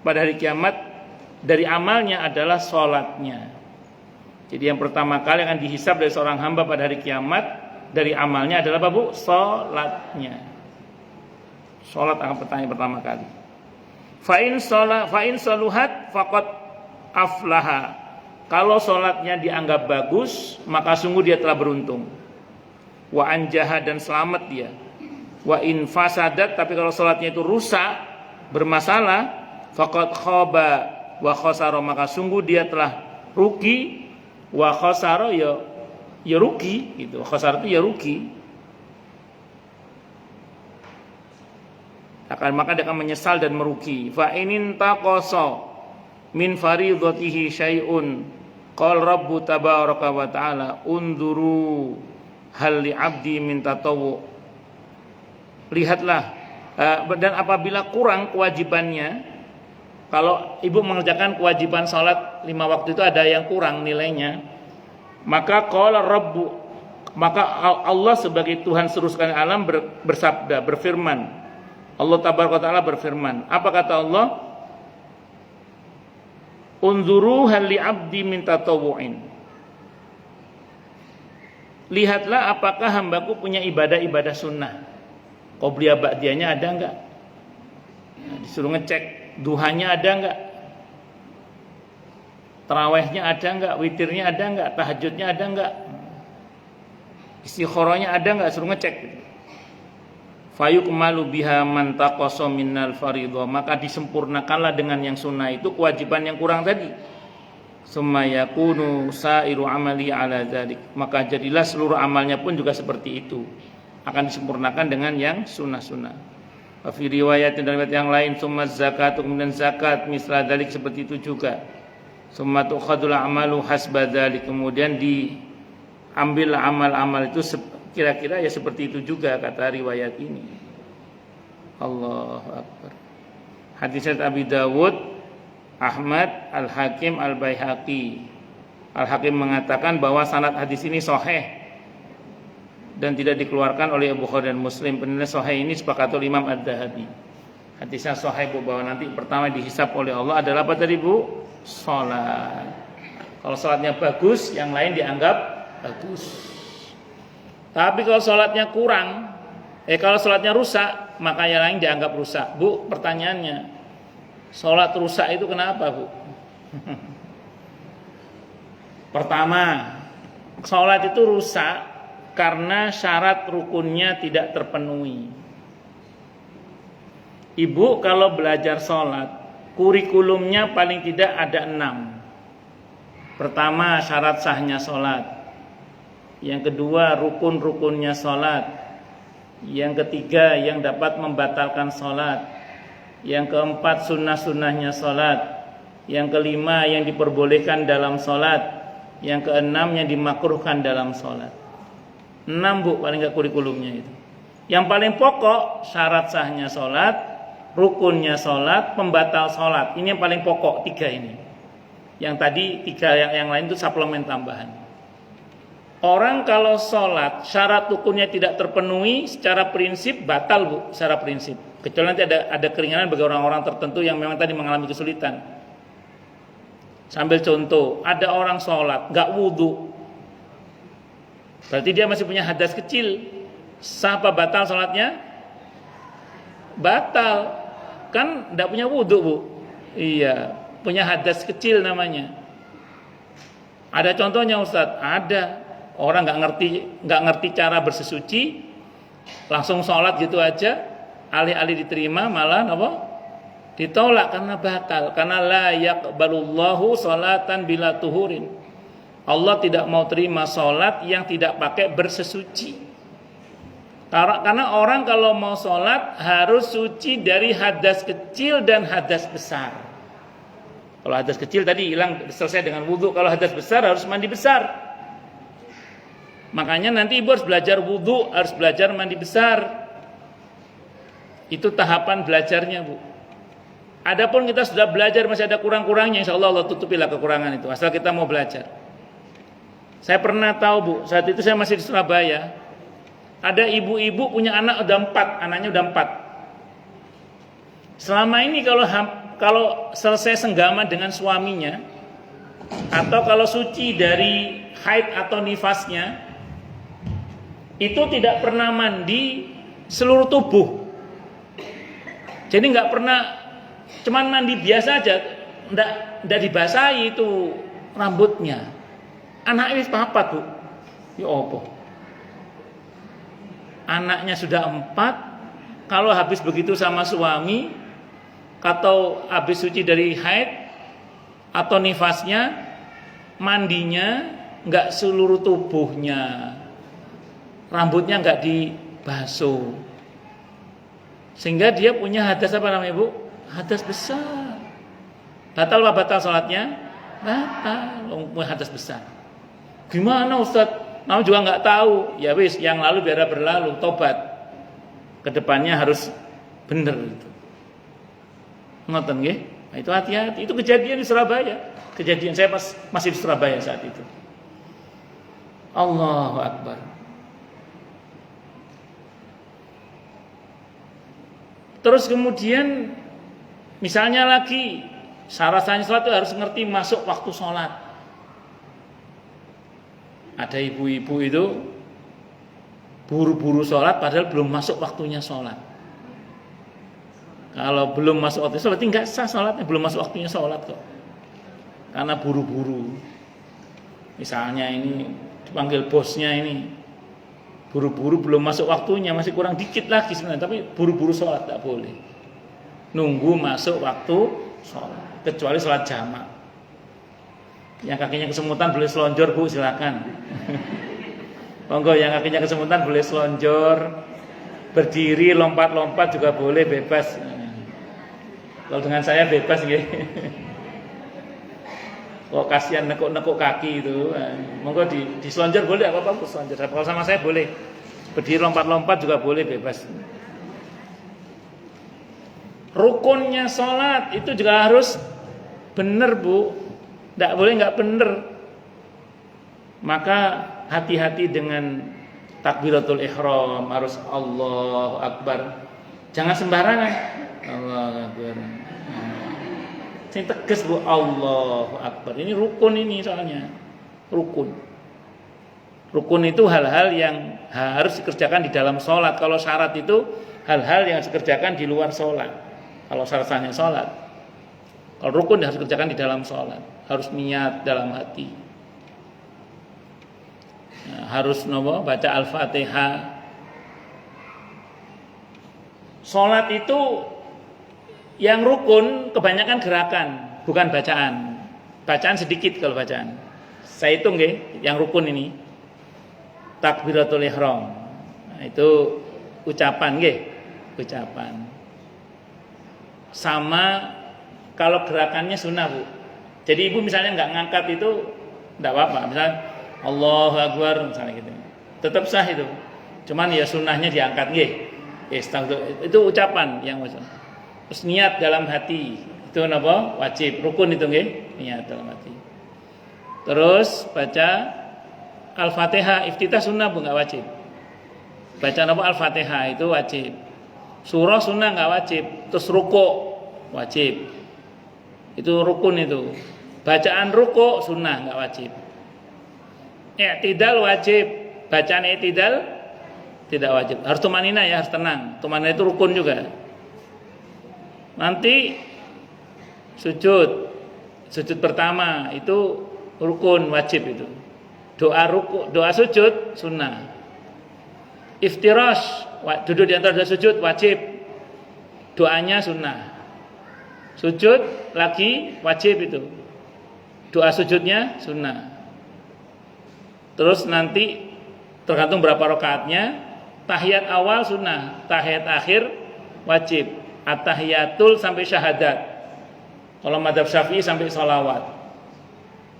pada hari kiamat dari amalnya adalah salatnya. Jadi yang pertama kali akan dihisab dari seorang hamba pada hari kiamat dari amalnya adalah apa, Bu? Salatnya. Salat akan pertama kali. Fa in saluhat faqad aflaha. Kalau salatnya dianggap bagus, maka sungguh dia telah beruntung. Wa anjaha, dan selamat dia. Wa in fasadat, tapi kalau salatnya itu rusak, bermasalah, faqad khaba wa khasara, maka sungguh dia telah rugi. Wa khasara ya rugi gitu. Khasara itu ya rugi. Maka dia akan menyesal dan merugi. Fa inin taqasa min faridatihi syai'un qala rabbu tabaraka wa ta'ala unduru hal li 'abdi min tatawwu. Lihatlah, dan apabila kurang kewajibannya, kalau ibu mengerjakan kewajiban salat 5 waktu itu ada yang kurang nilainya, maka qala rabbu, maka Allah sebagai Tuhan seluruh sekalian alam bersabda, berfirman. Allah tabaraka wa ta'ala berfirman. Apa kata Allah? Unzuru hal li 'abdi min tatawwu'in. Lihatlah apakah hambaku punya ibadah-ibadah sunnah. Qobliyah ba'diyahnya ada enggak? Nah, disuruh ngecek. Duhanya ada enggak? Tarawihnya ada enggak? Witirnya ada enggak? Tahajudnya ada enggak? Istikharahnya ada enggak? Suruh ngecek. Fayukmalu biha man taqasa minnal fariidhah, maka disempurnakanlah dengan yang sunnah itu kewajiban yang kurang tadi. Summa yakunu sairu amali ala dzalik, maka jadilah seluruh amalnya pun juga seperti itu, akan disempurnakan dengan yang sunnah-sunnah. Wa fi riwayat dan riwayat yang lain, summa zakat, kemudian zakat misla dzalik, seperti itu juga. Summa tukhadul amalu hasba dzalik, kemudian diambil amal-amal itu kira-kira ya seperti itu juga kata riwayat ini. Allahu Akbar. Hadis Abi Dawud, Ahmad, Al-Hakim, Al-Baihaqi. Al-Hakim mengatakan bahwa sanad hadis ini sahih dan tidak dikeluarkan oleh Abu Bukhari dan Muslim. Penilaian sahih ini sepakat oleh Imam Ad-Dahabi. Hadisnya sahih, Bu, bahwa nanti pertama dihisab oleh Allah adalah apa tadi, Bu? Salat. Kalau salatnya bagus, yang lain dianggap bagus. Tapi kalau sholatnya kurang, kalau sholatnya rusak, maka yang lain dianggap rusak. Bu, pertanyaannya, sholat rusak itu kenapa, Bu? Pertama, sholat itu rusak karena syarat rukunnya tidak terpenuhi. Ibu kalau belajar sholat, kurikulumnya paling tidak ada 6. Pertama, syarat sahnya sholat. Yang kedua, rukun-rukunnya sholat. Yang ketiga, yang dapat membatalkan sholat. Yang keempat, sunnah-sunnahnya sholat. Yang kelima, yang diperbolehkan dalam sholat. Yang keenam, yang dimakruhkan dalam sholat. 6, Bu, paling gak kurikulumnya itu. Yang paling pokok, syarat sahnya sholat, rukunnya sholat, pembatal sholat. Ini yang paling pokok, 3 ini. Yang tadi 3 yang lain itu suplemen tambahan. Orang kalau sholat syarat rukunnya tidak terpenuhi, secara prinsip batal, Bu, secara prinsip. Kecuali nanti ada keringanan bagi orang-orang tertentu yang memang tadi mengalami kesulitan. Sambil contoh, ada orang sholat gak wudhu, berarti dia masih punya hadas kecil. Sah apa batal sholatnya? Batal. Kan gak punya wudhu, Bu. Iya, punya hadas kecil namanya. Ada contohnya, Ustadz? Ada. Orang nggak ngerti cara bersesuci, langsung sholat gitu aja, alih-alih diterima malah apa? Ditolak karena batal. Karena la yaqbalullahu sholatan bila tuhurin. Allah tidak mau terima sholat yang tidak pakai bersesuci. Karena orang kalau mau sholat harus suci dari hadas kecil dan hadas besar. Kalau hadas kecil tadi hilang selesai dengan wudhu. Kalau hadas besar harus mandi besar. Makanya nanti ibu harus belajar wudhu, harus belajar mandi besar. Itu tahapan belajarnya, Bu. Adapun kita sudah belajar masih ada kurang-kurangnya, insya Allah Allah tutupilah kekurangan itu, asal kita mau belajar. Saya pernah tahu Bu, saat itu saya masih di Surabaya, ada ibu-ibu punya anak udah 4, anaknya udah 4. Selama ini kalau selesai senggama dengan suaminya, atau kalau suci dari haid atau nifasnya, itu tidak pernah mandi seluruh tubuh. Jadi nggak pernah, cuman mandi biasa aja, nggak dibasahi itu rambutnya. Anaknya papat Bu, ya apa? Anaknya sudah 4, kalau habis begitu sama suami, atau habis suci dari haid atau nifasnya, mandinya nggak seluruh tubuhnya, rambutnya nggak dibasuh, sehingga dia punya hadas apa namanya Bu? Hadas besar. Batal apa batal sholatnya? Batal, hadas besar. Gimana Ustadz? Namun juga nggak tahu. Ya wis, yang lalu biar berlalu, tobat. Kedepannya harus bener itu. Ngoten nggih? Nah, itu hati-hati. Itu kejadian di Surabaya. Kejadian saya masih di Surabaya saat itu. Allahu Akbar. Terus kemudian misalnya lagi syarat-syarat sholat itu harus ngerti masuk waktu sholat. Ada ibu-ibu itu buru-buru sholat padahal belum masuk waktunya sholat. Kalau belum masuk waktunya sholat, berarti nggak sah sholatnya, belum masuk waktunya sholat kok. Karena buru-buru. Misalnya ini dipanggil bosnya ini, buru-buru belum masuk waktunya, masih kurang dikit lagi sebenarnya, tapi buru-buru sholat tak boleh. Nunggu masuk waktu sholat, kecuali sholat jamaah. Yang kakinya kesemutan boleh selonjor Bu, silakan. Monggo yang kakinya kesemutan boleh selonjor, berdiri, lompat-lompat juga boleh, bebas. Kalau dengan saya bebas nggih. Kok kasihan nekuk-nekuk kaki itu. Monggo diselonjor boleh, apa-apa selonjor. Kalau sama saya boleh. Berdiri lompat-lompat juga boleh, bebas. Rukunnya sholat itu juga harus benar Bu. Tidak boleh nggak benar. Maka hati-hati dengan takbiratul ihram, harus Allahu Akbar. Jangan sembarangan. Allahu Akbar. Sing tegas Bu, Allahu Akbar. Ini rukun ini soalnya. Rukun. Rukun itu hal-hal yang harus dikerjakan di dalam sholat. Kalau syarat itu hal-hal yang harus dikerjakan di luar sholat. Kalau syaratnya sholat. Kalau rukun harus dikerjakan di dalam sholat. Harus niat dalam hati. Nah, harus baca Al-Fatihah. Sholat itu yang rukun kebanyakan gerakan, bukan bacaan. Bacaan sedikit kalau bacaan. Saya hitung nggih, yang rukun ini. Takbiratul ihram. Nah, itu ucapan nggih, ucapan. Sama kalau gerakannya sunnah Bu. Jadi ibu misalnya nggak ngangkat itu nggak apa-apa. Misalnya Allahu Akbar misalnya gitu, tetap sah itu. Cuman ya sunnahnya diangkat nggih. Itu ucapan yang wajib. Terus niat dalam hati itu napa? Wajib. Rukun itu nggih, niat dalam hati. Terus baca Al-Fatihah, iftitah sunnah Bu, nggak wajib. Baca napa? Al-Fatihah itu wajib. Surah sunnah nggak wajib. Terus rukuk wajib. Itu rukun itu. Bacaan rukuk sunnah nggak wajib. I'tidal wajib. Bacaan i'tidal tidak wajib. Harus tumanina ya, harus tenang. Tumanina itu rukun juga. Nanti sujud pertama itu rukun wajib itu. Doa sujud sunnah. Iftirash, duduk di antara dua sujud wajib. Doanya sunnah. Sujud lagi wajib itu. Doa sujudnya sunnah. Terus nanti tergantung berapa rakaatnya. Tahiyat awal sunnah, tahiyat akhir wajib. At-tahiyatul sampai syahadat. Kalau mazhab Syafi'i sampai sholawat.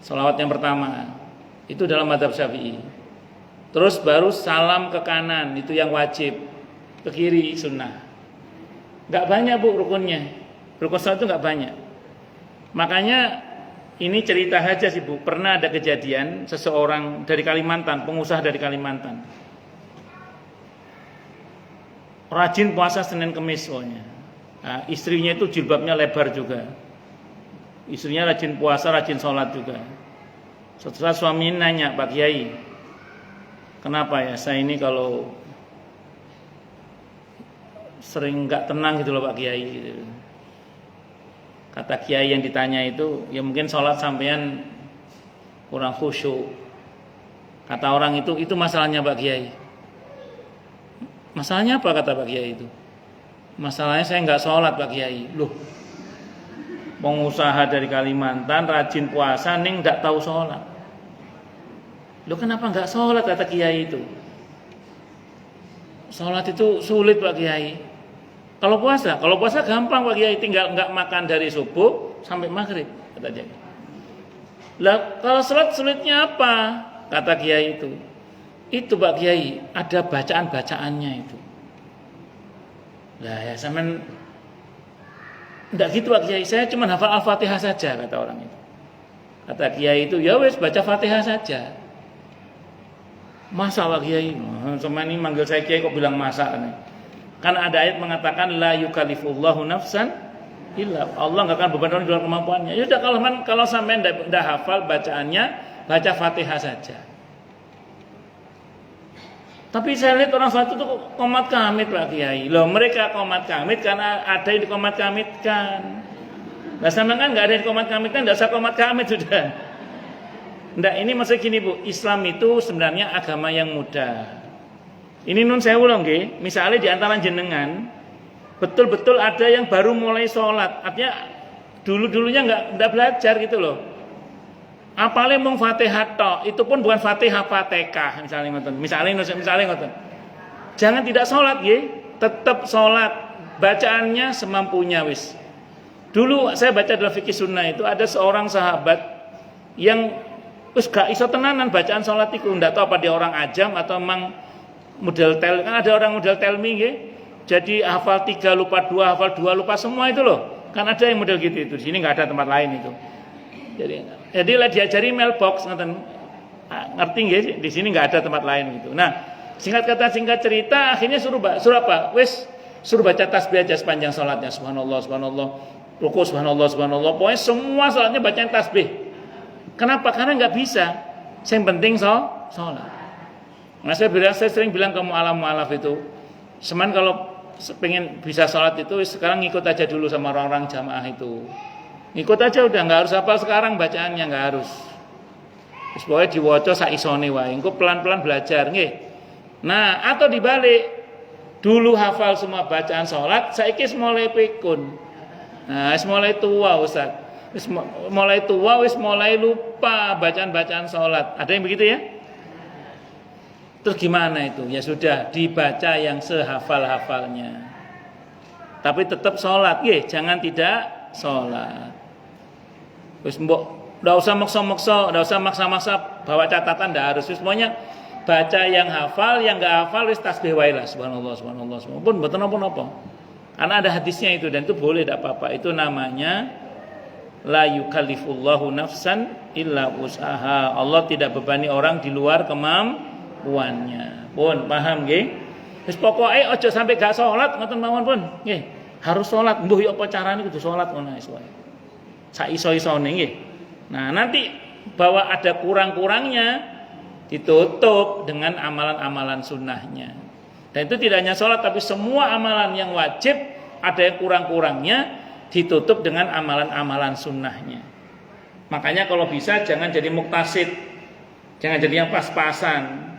Sholawat yang pertama itu dalam mazhab Syafi'i. Terus baru salam ke kanan, itu yang wajib. Ke kiri sunnah. Gak banyak Bu rukunnya. Rukun sholat itu nggak banyak. Makanya ini cerita aja sih Bu. Pernah ada kejadian seseorang dari Kalimantan, pengusaha dari Kalimantan, rajin puasa Senin Kemis soalnya. Nah, istrinya itu jilbabnya lebar juga. Istrinya rajin puasa, rajin sholat juga. Setelah suaminya nanya, Pak Kiai, kenapa ya saya ini kalau sering nggak tenang gitu loh Pak Kiai gitu. Kata Kiai yang ditanya itu, ya mungkin sholat sampean kurang khusyuk. Kata orang itu masalahnya Pak Kiai. Masalahnya apa kata Pak Kiai itu? Masalahnya saya nggak sholat Pak Kiai. Loh, pengusaha dari Kalimantan rajin puasa, ning nggak tahu sholat. Loh kenapa nggak sholat kata Kiai itu? Sholat itu sulit Pak Kiai. Kalau puasa gampang Pak Kiai, tinggal nggak makan dari subuh sampai maghrib kata dia. Lah kalau sholat sulitnya apa? Kata Kiai itu Pak Kiai, ada bacaan-bacaannya itu. Lah ya sampean enggak gitu Pak Kiai, saya cuma hafal Al-Fatihah saja kata orang itu. Kata Kiai itu, ya wes baca Fatihah saja. Masa Pak Kiai? Sama ini manggil saya Kiai kok bilang masa nih. Karena ada ayat mengatakan la yukallifullahu nafsan illa, Allah enggak akan beban orang di luar kemampuannya. Ya udah kalau sampean enggak hafal bacaannya, baca Fatihah saja. Tapi saya lihat orang sholat itu qomat kamit Pak Kiai. Loh mereka qomat kamit karena ada yang dikomat kamitkan. Nah sama kan nggak ada yang qomat kamitkan, nggak usah qomat kamit sudah. Nggak, ini maksudnya gini Bu, Islam itu sebenarnya agama yang mudah. Ini nun sewu loh nggih. Misalnya di antara jenengan betul-betul ada yang baru mulai sholat, artinya dulunya nggak belajar gitu loh. Apalagi mung Fatihah tok, itu pun bukan Fatihah Fatihah misalnya ngoten. Misalnya ngoten. Jangan tidak sholat nggih, tetap sholat. Bacaannya semampunya wis. Dulu saya baca dalam fikih sunnah itu ada seorang sahabat yang wis gak iso tenanan bacaan sholat itu, ndak tahu apa dia orang ajam atau emang model tel, kan ada orang model telmi nggih. Jadi hafal 3 lupa 2, hafal 2 lupa semua itu loh. Kan ada yang model gitu itu. Di sini enggak ada tempat lain itu. Jadi lah diajari mailbox ngoten. Ngerti nggih? Di sini enggak ada tempat lain gitu. Nah, singkat kata singkat cerita akhirnya suruh apa? Wis suruh baca tasbih aja sepanjang salatnya. Subhanallah, subhanallah. Ruku subhanallah, subhanallah. Pokoknya semua salatnya bacaan tasbih. Kenapa? Karena enggak bisa. Yang penting salat. Nah, saya sering bilang ke mu'alaf itu, seman kalau pengen bisa salat itu sekarang ngikut aja dulu sama orang-orang jamaah itu. Ngikut aja udah, nggak harus hafal sekarang bacaannya, nggak harus. Terus pokoknya diwaca sak isone wae, engko pelan-pelan belajar nggih. Nah, atau dibalik. Dulu hafal semua bacaan salat, saiki wis mulai pikun. Nah, wis mulai tua Ustaz. Wis mulai tua, wis mulai lupa bacaan-bacaan salat. Ada yang begitu ya? Terus gimana itu? Ya sudah, dibaca yang sehafal-hafalnya. Tapi tetap salat nggih, jangan tidak salat. Wis mbok ndak usah maksa-maksa, ndak usah maksa-maksa bawa catatan, ndak harus. Semuanya baca yang hafal, yang enggak hafal wis tasbih wae lah, subhanallah, subhanallah, subhanallah. Pun mboten napa-napa. Karena ada hadisnya itu dan itu boleh ndak apa-apa. Itu namanya la yukallifullahu nafsan illa usaha. Allah tidak bebani orang di luar kemampuannya. Pun paham nggih? Wis pokoke aja sampai gak salat ngoten mawon pun. Nggih, harus salat. Mbuh yo apa carane kudu salat ngono wis wae. Sak iso-isone nggih. Nah, nanti bahwa ada kurang-kurangnya ditutup dengan amalan-amalan sunnahnya. Dan itu tidak hanya sholat, tapi semua amalan yang wajib ada yang kurang-kurangnya ditutup dengan amalan-amalan sunnahnya. Makanya kalau bisa jangan jadi muktasid, jangan jadi yang pas-pasan.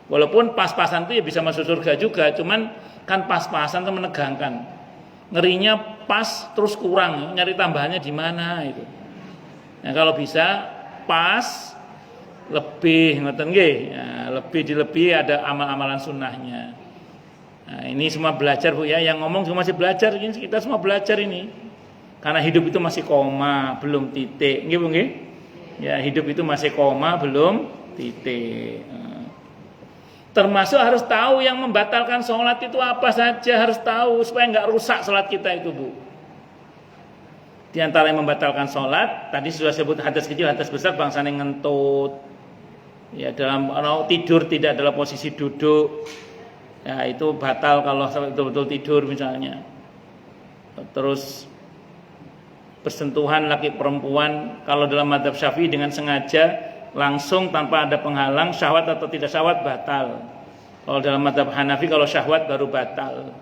Walaupun pas-pasan itu ya bisa masuk surga juga, cuman kan pas-pasan itu menegangkan. Ngerinya pas terus kurang, nyari tambahannya di mana itu. Nah, kalau bisa pas lebih ngoten nggih, ya, lebih dilebihi ada amal-amalan sunnahnya. Nah, ini semua belajar Bu ya, yang ngomong juga masih belajar, ini kita semua belajar ini. Karena hidup itu masih koma, belum titik, nggih Bu nggih? Ya, hidup itu masih koma, belum titik. Termasuk harus tahu yang membatalkan sholat itu apa saja, harus tahu supaya nggak rusak sholat kita itu Bu. Di antara yang membatalkan sholat, tadi sudah sebut hadas kecil, hadas besar, bangsane ngentut. Ya, dalam tidur tidak dalam posisi duduk. Ya, itu batal kalau betul-betul tidur misalnya. Terus bersentuhan laki perempuan, kalau dalam mazhab Syafi'i dengan sengaja langsung tanpa ada penghalang, syahwat atau tidak syahwat batal. Kalau dalam mazhab Hanafi kalau syahwat baru batal.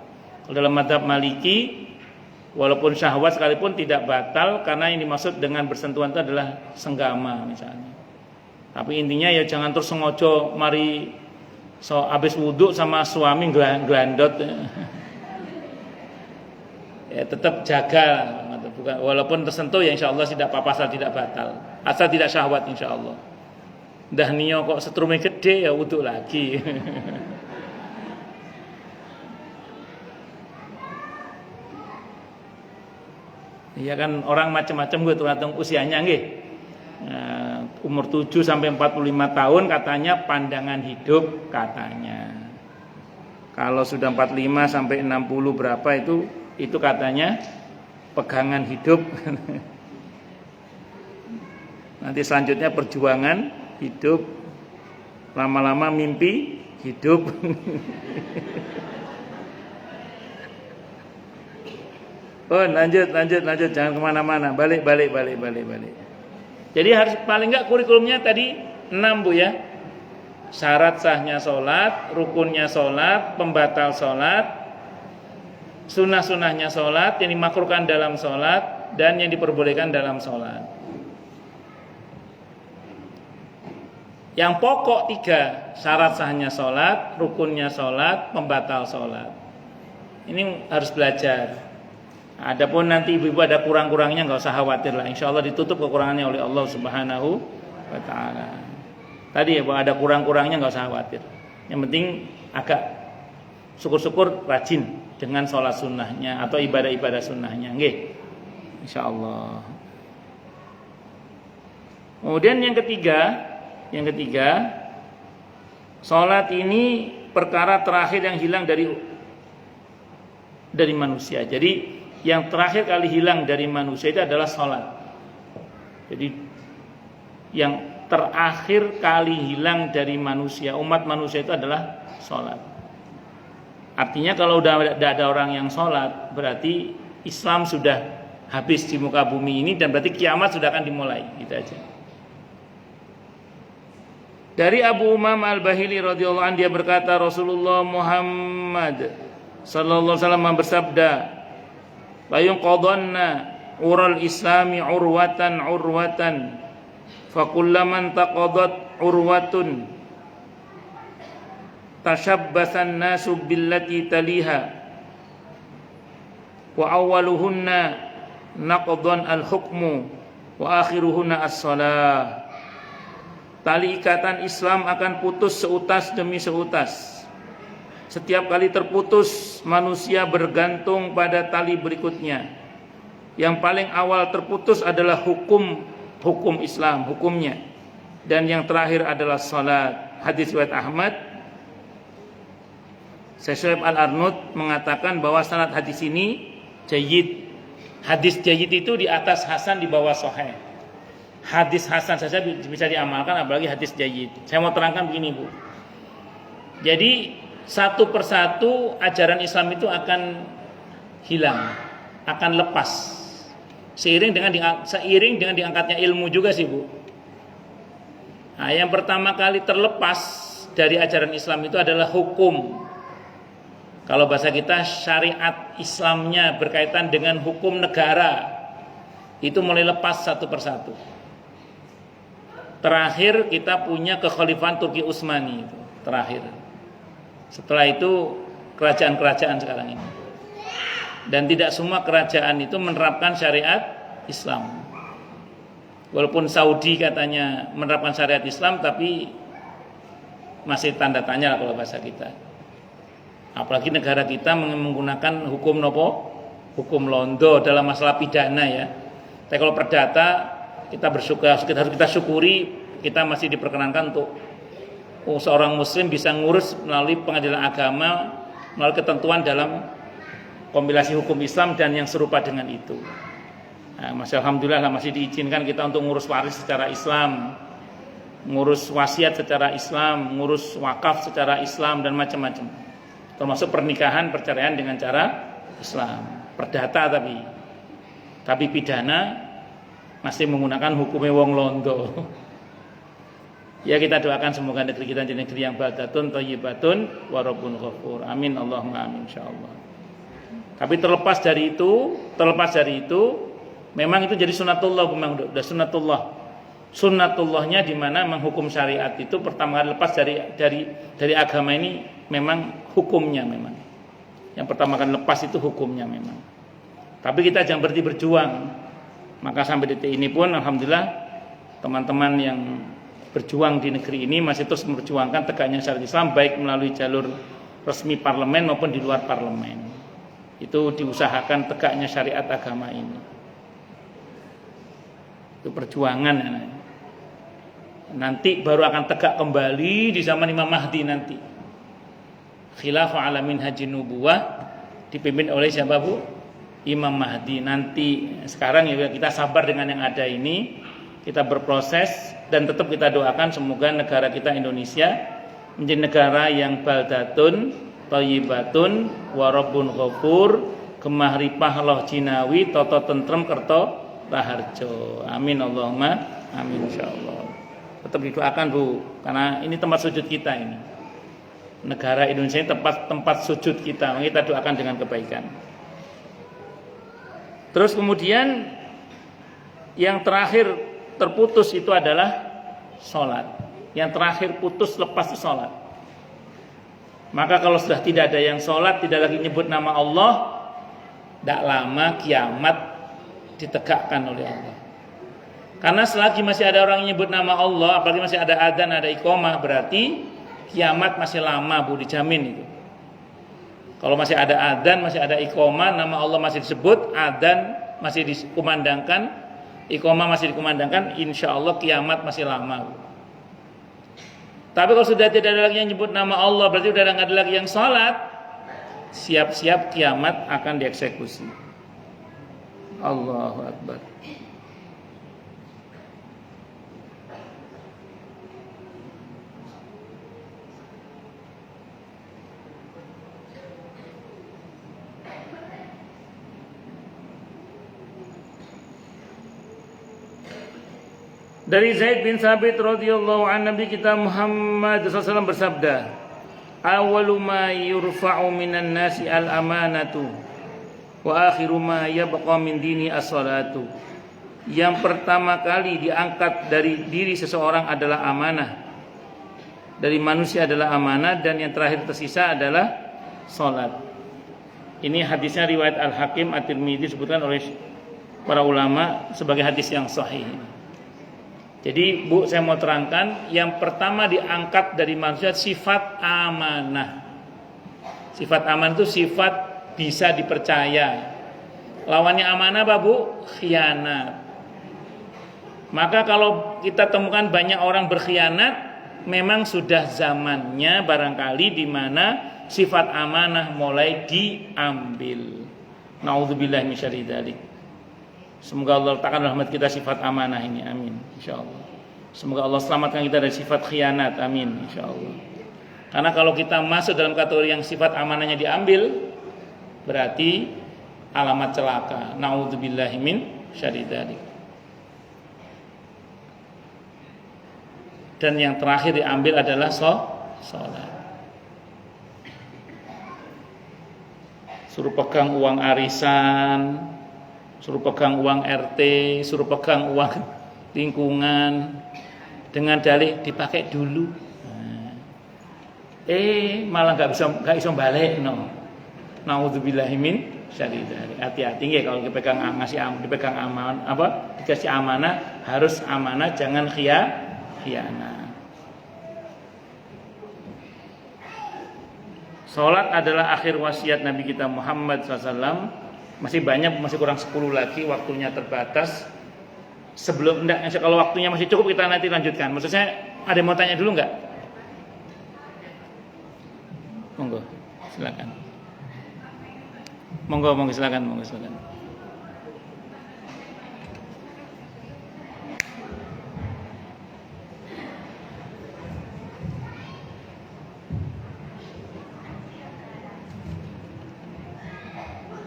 Kalau dalam mazhab Maliki walaupun syahwat sekalipun tidak batal, karena yang dimaksud dengan bersentuhan itu adalah senggama misalnya. Tapi intinya ya jangan terus sengaja mari habis wudhu sama suami gelandot. Ya tetap jaga, bukan, walaupun tersentuh ya insya Allah tidak apa-apa, asal tidak batal, asal tidak syahwat insya Allah. Dah niyo kok setrume gede ya wudhu lagi. Iya kan orang macam-macam gue tergantung usianya nggih. Umur 7 sampai 45 tahun katanya pandangan hidup katanya. Kalau sudah 45 sampai 60 berapa itu katanya pegangan hidup. Nanti selanjutnya perjuangan hidup, lama-lama mimpi hidup. Oh, lanjut, jangan kemana-mana, balik. Jadi harus paling enggak kurikulumnya tadi 6 Bu ya. Syarat sahnya sholat, rukunnya sholat, pembatal sholat, sunnah-sunnahnya sholat, yang dimakruhkan dalam sholat, dan yang diperbolehkan dalam sholat. Yang pokok 3, syarat sahnya sholat, rukunnya sholat, pembatal sholat. Ini harus belajar. Adapun nanti ibu-ibu ada kurang-kurangnya nggak usah khawatir lah. Insya Allah ditutup kekurangannya oleh Allah Subhanahu wa Ta'ala. Tadi ya bahwa ada kurang-kurangnya nggak usah khawatir. Yang penting agak syukur-syukur rajin dengan sholat sunnahnya atau ibadah-ibadah sunnahnya, nggih. Insya Allah. Kemudian yang ketiga, sholat ini perkara terakhir yang hilang dari manusia. Jadi yang terakhir kali hilang dari manusia itu adalah sholat. Jadi yang terakhir kali hilang dari manusia, umat manusia itu adalah sholat. Artinya kalau udah ada orang yang sholat, berarti Islam sudah habis di muka bumi ini, dan berarti kiamat sudah akan dimulai. Gitu aja. Dari Abu Umam Al-Bahili radhiyallahu anhu, dia berkata, Rasulullah Muhammad sallallahu alaihi wasallam bersabda, la yunqadanna ural islami urwatan fa kullaman taqadat urwatun tashabbasan nasu billati taliha wa awwaluhunna naqdan al-hukmu wa akhiruhunna as-salah. Tali ikatan Islam akan putus seutas demi seutas. Setiap kali terputus, manusia bergantung pada tali berikutnya. Yang paling awal terputus adalah hukum Islam, hukumnya. Dan yang terakhir adalah salat. Hadis riwayat Ahmad. Syekh Al-Arnud mengatakan bahwa sanad hadis ini jayyid. Hadis jayyid itu di atas hasan, di bawah sahih. Hadis hasan saja bisa diamalkan, apalagi hadis jayyid. Saya mau terangkan begini, Bu. Jadi satu persatu ajaran Islam itu akan hilang, akan lepas seiring dengan diangkatnya ilmu juga sih, Bu. Nah, yang pertama kali terlepas dari ajaran Islam itu adalah hukum. Kalau bahasa kita syariat Islamnya berkaitan dengan hukum negara, itu mulai lepas satu persatu. Terakhir kita punya kekhalifahan Turki Utsmani itu terakhir. Setelah itu kerajaan-kerajaan sekarang ini. Dan tidak semua kerajaan itu menerapkan syariat Islam. Walaupun Saudi katanya menerapkan syariat Islam, tapi masih tanda tanya lah kalau bahasa kita. Apalagi negara kita menggunakan hukum nopo? Hukum londo dalam masalah pidana ya. Tapi kalau perdata kita bersyukur, harus kita syukuri kita masih diperkenankan untuk seorang muslim bisa ngurus melalui pengadilan agama, melalui ketentuan dalam kompilasi hukum Islam dan yang serupa dengan itu. Nah, masih alhamdulillah lah masih diizinkan kita untuk ngurus waris secara Islam, ngurus wasiat secara Islam, ngurus wakaf secara Islam dan macam-macam. Termasuk pernikahan, perceraian dengan cara Islam. Perdata tapi pidana masih menggunakan hukumnya wong londo. Ya, kita doakan semoga negeri kita jadi negeri yang baldatun thayyibatun wa rabbun ghafur. Amin Allahumma amin insyaallah. Tapi terlepas dari itu memang itu jadi sunatullah, memang udah sunatullah. Sunnatullahnya di mana menghukum syariat itu pertama kali lepas dari agama ini memang hukumnya memang. Yang pertama kali lepas itu hukumnya memang. Tapi kita jangan berhenti berjuang. Maka sampai detik ini pun alhamdulillah teman-teman yang berjuang di negeri ini masih terus memperjuangkan tegaknya syariat Islam baik melalui jalur resmi parlemen maupun di luar parlemen. Itu diusahakan tegaknya syariat agama ini. Itu perjuangan. Nanti baru akan tegak kembali di zaman Imam Mahdi nanti. Khilafah ala minhajin nubuwah dipimpin oleh siapa Bu? Imam Mahdi. Nanti sekarang ya kita sabar dengan yang ada ini, kita berproses dan tetap kita doakan semoga negara kita Indonesia menjadi negara yang baldatun thayyibatun wa rabbun ghafur, gemah ripah loh jinawi toto tentrem kerto raharjo. Amin Allahumma amin insyaallah. Tetap didoakan Bu, karena ini tempat sujud kita ini. Negara Indonesia ini tempat sujud kita, kita doakan dengan kebaikan. Terus kemudian yang terakhir terputus itu adalah sholat. Yang terakhir putus lepas itu sholat. Maka kalau sudah tidak ada yang sholat, tidak lagi nyebut nama Allah, tidak lama kiamat ditegakkan oleh Allah. Karena selagi masih ada orang yang nyebut nama Allah, apalagi masih ada adzan, ada iqamah, berarti kiamat masih lama Bu, dijamin itu. Kalau masih ada adzan, masih ada iqamah, nama Allah masih disebut, adzan masih dikumandangkan, iqamah masih dikumandangkan, insya Allah kiamat masih lama Bu. Tapi kalau sudah tidak ada lagi yang nyebut nama Allah, berarti sudah tidak ada lagi yang sholat, siap-siap kiamat akan dieksekusi. Allahu Akbar. Dari Zaid bin Thabit radhiyallahu anhu, Nabi kita Muhammad SAW bersabda, "Awwalu ma yurfa'u minan nasi al-amanatu wa akhiru ma yabqa min dini as-salatu." Yang pertama kali diangkat dari diri seseorang adalah amanah. Dari manusia adalah amanah, dan yang terakhir tersisa adalah salat. Ini hadisnya riwayat Al-Hakim At-Tirmidzi, disebutkan oleh para ulama sebagai hadis yang sahih. Jadi Bu, saya mau terangkan, yang pertama diangkat dari manusia sifat amanah. Sifat amanah itu sifat bisa dipercaya. Lawannya amanah apa Bu? Khianat. Maka kalau kita temukan banyak orang berkhianat, memang sudah zamannya barangkali di mana sifat amanah mulai diambil. Nauzubillahi min syarri dzalik. Semoga Allah letakkan rahmat kita sifat amanah ini, amin insyaallah. Semoga Allah selamatkan kita dari sifat khianat, amin insyaallah. Karena kalau kita masuk dalam kategori yang sifat amanahnya diambil, berarti alamat celaka. Nauzubillahi min syarri dzalik. Dan yang terakhir diambil adalah salat. Suruh pegang uang arisan, suruh pegang uang RT, suruh pegang uang lingkungan dengan dalih dipakai dulu. Malah nggak bisa balik, no. Nauzubillahi min syarri dzalik. Hati-hati ya kalau dipegang amanah, dikasih amanah, harus amanah, jangan khianat. Salat adalah akhir wasiat Nabi kita Muhammad SAW. Masih banyak, masih kurang 10 lagi, waktunya terbatas. Kalau waktunya masih cukup kita nanti lanjutkan. Maksud saya, ada yang mau tanya dulu enggak? Monggo, silakan. Monggo silakan.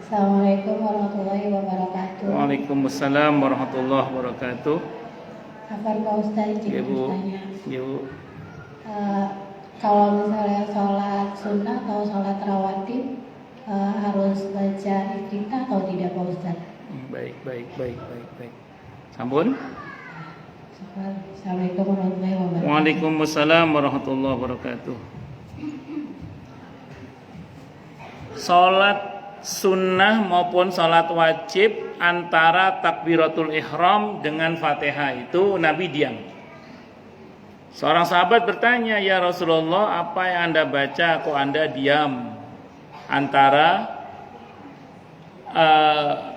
Assalamualaikum warahmatullahi wabarakatuh.
Waalaikumsalam warahmatullahi wabarakatuh.
Afan Pak Ustaz, izin
Ibu.
bertanya.
Ibu.
Kalau misalnya sholat sunnah atau sholat rawatib harus baca iftitah atau tidak Pak Ustaz?
Baik. Sampun.
Assalamualaikum warahmatullahi wabarakatuh.
Waalaikumsalam warahmatullahi wabarakatuh. Sholat sunnah maupun sholat wajib antara takbiratul ihram dengan fatihah itu Nabi diam. Seorang sahabat bertanya, ya Rasulullah, apa yang Anda baca kok Anda diam antara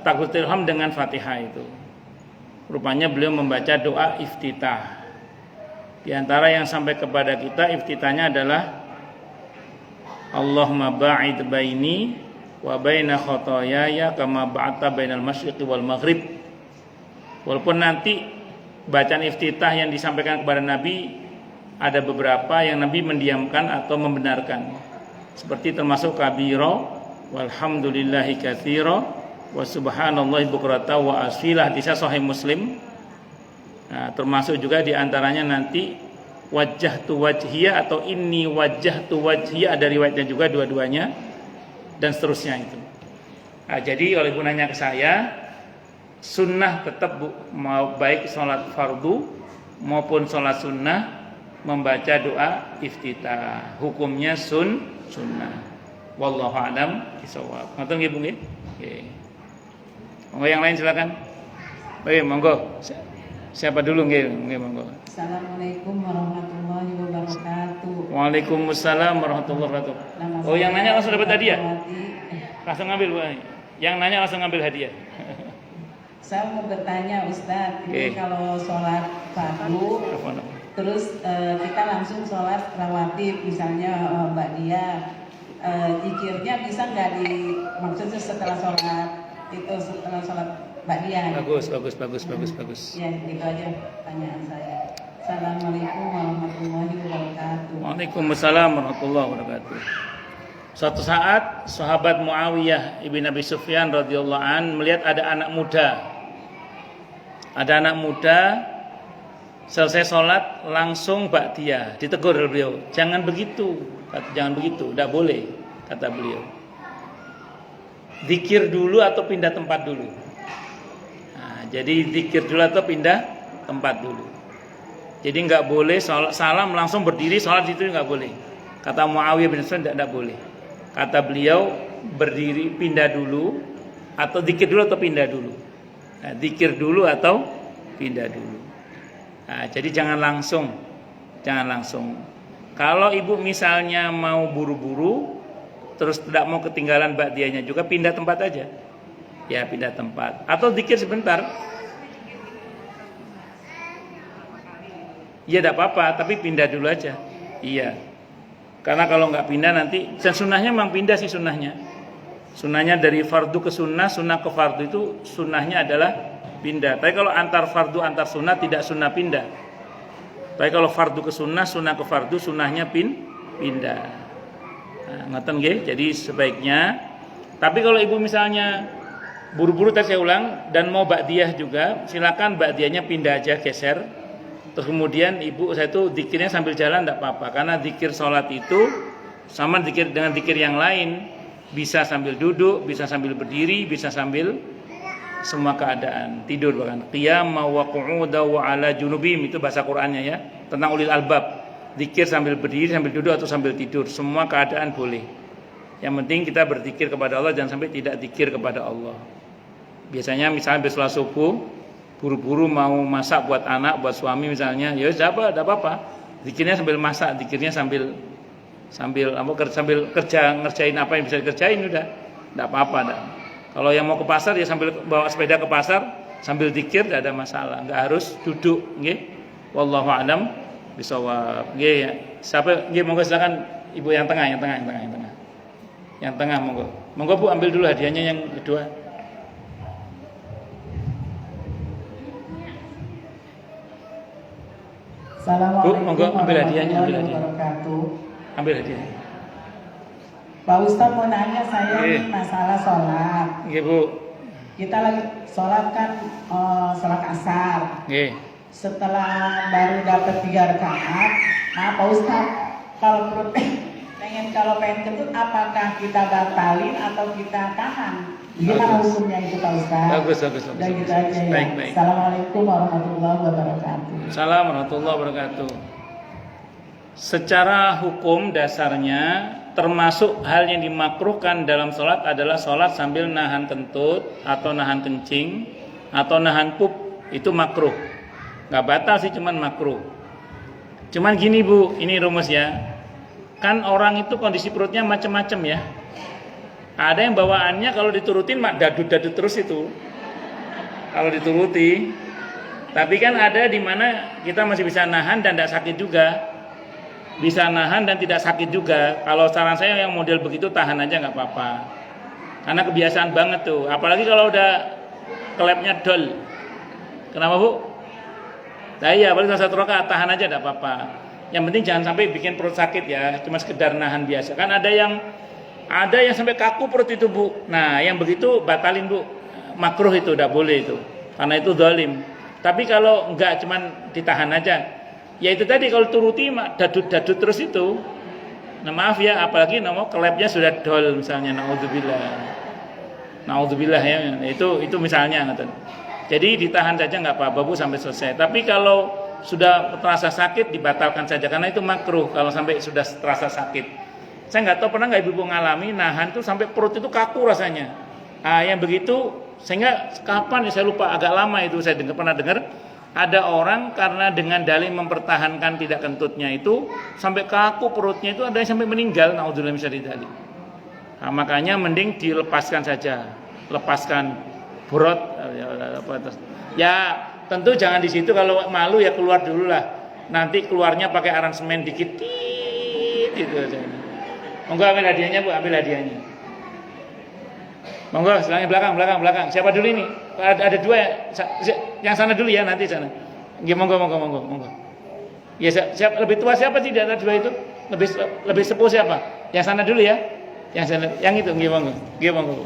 takbiratul ihram dengan fatihah itu? Rupanya beliau membaca doa iftitah. Di antara yang sampai kepada kita iftitahnya adalah Allahumma ba'id baini wa baina khotoyaya kama ba'ata bainal masyriqi wal maghrib. Walaupun nanti bacaan iftitah yang disampaikan kepada Nabi ada beberapa yang Nabi mendiamkan atau membenarkan, seperti termasuk kabiro walhamdulillahi katsira wa subhanallahi bukrata wa asilah di sahih Muslim. Nah, termasuk juga diantaranya nanti wajjahtu wajhiya atau inni wajjahtu wajhiya, ada riwayatnya juga dua-duanya, dan seterusnya itu. Nah, jadi oleh ibu nanya ke saya, sunnah tetap bu, mau baik sholat fardu maupun sholat sunnah membaca doa iftitah, hukumnya sunnah. Wallahu a'lam bishawab. Ngoten nggih Bu nggih? Nggih. Monggo yang lain silakan. Baik, monggo. Siapa dulu nggih? Nggih monggo.
Assalamualaikum warahmatullahi wabarakatuh.
Waalaikumsalam warahmatullahi wabarakatuh. Oh, yang nanya langsung dapat hadiah. Langsung ngambil Bu. Yang nanya langsung ngambil hadiah.
Saya mau bertanya Ustadz, ini kalau sholat fardu, terus kita langsung sholat rawatib, misalnya Mbak Dia, zikirnya bisa nggak maksudnya setelah sholat itu, setelah sholat Mbak Dia?
Bagus.
Ya, gitu aja pertanyaan saya. Assalamualaikum warahmatullahi wabarakatuh.
Waalaikumsalam warahmatullahi wabarakatuh. Suatu saat sahabat Muawiyah ibn Abi Sufyan radhiyallahu an melihat ada anak muda selesai sholat langsung ba'diyah. Ditegur beliau, jangan begitu, tidak boleh, kata beliau. Zikir dulu atau pindah tempat dulu. Nah, jadi zikir dulu atau pindah tempat dulu. Jadi nggak boleh salam langsung berdiri sholat itu, nggak boleh. Kata Muawiyah bin Sufyan tidak boleh. Kata beliau, berdiri pindah dulu atau zikir dulu atau pindah dulu. Nah, zikir dulu atau pindah dulu. Nah, jadi jangan langsung. Kalau ibu misalnya mau buru-buru, terus tidak mau ketinggalan ba'diyahnya juga, pindah tempat aja. Ya, pindah tempat. Atau zikir sebentar. Ya tidak apa-apa, tapi pindah dulu aja. Iya. Karena kalau nggak pindah nanti, dan sunnahnya memang pindah sih sunnahnya. Sunnahnya dari fardu ke sunnah ke fardu itu sunnahnya adalah pindah. Tapi kalau antar fardu antar sunnah tidak sunnah pindah. Tapi kalau fardu ke sunnah ke fardu sunnahnya pindah. Nah, ngoten nggih. Jadi sebaiknya. Tapi kalau ibu misalnya buru-buru, tadi saya ulang, dan mau ba'diyah juga, silakan ba'diyahnya pindah aja, geser. Terus kemudian ibu saya itu zikirnya sambil jalan tidak apa-apa, karena zikir sholat itu sama zikir dengan zikir yang lain, bisa sambil duduk, bisa sambil berdiri, bisa sambil semua keadaan, tidur bahkan. Qiyam wa qu'uda wa ala junubim, itu bahasa Qur'annya ya, tentang ulil albab. Zikir sambil berdiri, sambil duduk atau sambil tidur, semua keadaan boleh. Yang penting kita berzikir kepada Allah, jangan sampai tidak zikir kepada Allah. Biasanya misalnya habis sholat subuh buru-buru mau masak buat anak, buat suami misalnya, ya tidak apa-apa. Zikirnya sambil masak, zikirnya sambil kerja, ngerjain apa yang bisa dikerjain, udah tidak apa-apa. Kalau yang mau ke pasar ya sambil bawa sepeda ke pasar sambil zikir, tidak ada masalah, nggak harus duduk. Nggih, wallahu a'lam bishawab. Nggih, ya. Siapa? Nggih, monggo silakan ibu yang tengah. Yang tengah monggo Bu, ambil dulu hadiahnya yang kedua.
Assalamualaikum
Bu, monggo ambil hadiahnya,
warahmatullahi wabarakatuh.
Ambil hadiahnya.
Pak Ustadz mau nanya saya nih masalah sholat.
Iya Bu.
Kita lagi sholat kan sholat asar.
Iya.
Setelah baru dapat 3 rakaat, nah Pak Ustadz kalau perut kalau pengen kentut, apakah kita batalin atau kita tahan? Gimana hukumnya itu Pak Ustadz?
Bagus.
Udah gitu aja ya.
Baik.
Assalamualaikum warahmatullahi wabarakatuh.
Assalamualaikum warahmatullahi wabarakatuh. Secara hukum dasarnya termasuk hal yang dimakruhkan dalam sholat adalah sholat sambil nahan kentut atau nahan kencing atau nahan pup, itu makruh. Nggak batal sih, cuman makruh. Cuman gini Bu, ini rumus ya. Kan orang itu kondisi perutnya macam-macam ya. Ada yang bawaannya kalau diturutin mak dadu-dadu terus itu. Kalau dituruti. Tapi kan ada di mana kita masih bisa nahan dan tidak sakit juga. Bisa nahan dan tidak sakit juga. Kalau saran saya yang model begitu tahan aja nggak apa-apa. Karena kebiasaan banget tuh. Apalagi kalau udah kelepnya dol. Kenapa Bu? Nah iya, paling satu rakaat tahan aja tidak apa-apa. Yang penting jangan sampai bikin perut sakit ya. Cuma sekedar nahan biasa. Kan ada yang sampai kaku perut itu Bu. Nah yang begitu batalin Bu. Makruh itu tidak boleh itu. Karena itu zalim. Tapi kalau enggak cuman ditahan aja. Ya itu tadi kalau turuti dadut-dadut terus itu. Nah maaf ya, apalagi kelepnya sudah dol misalnya, naudzubillah ya. Itu misalnya. Jadi ditahan saja nggak apa-apa Bu sampai selesai. Tapi kalau sudah terasa sakit dibatalkan saja karena itu makruh kalau sampai sudah terasa sakit. Saya nggak tahu pernah nggak ibu ngalami nahan tuh sampai perut itu kaku rasanya. Ah yang begitu sehingga kapan ya saya lupa, agak lama itu saya pernah dengar. Ada orang karena dengan dalih mempertahankan tidak kentutnya itu sampai kaku perutnya itu, ada yang sampai meninggal, naudzubillah min dzalik. Nah, makanya mending dilepaskan saja, lepaskan burot ya tentu jangan di situ, kalau malu ya keluar dulu lah, nanti keluarnya pakai aransemen dikit gitu aja. Monggo ambil hadiahnya Bu, ambil hadiahnya. Monggo silahkan belakang. Siapa dulu ini? Ada 2 ya. Yang sana dulu ya, nanti sana. Nggih, monggo. Ya, siapa lebih tua siapa sih di antara 2 itu? Lebih sepuh siapa? Yang sana dulu ya. Yang itu nggih monggo.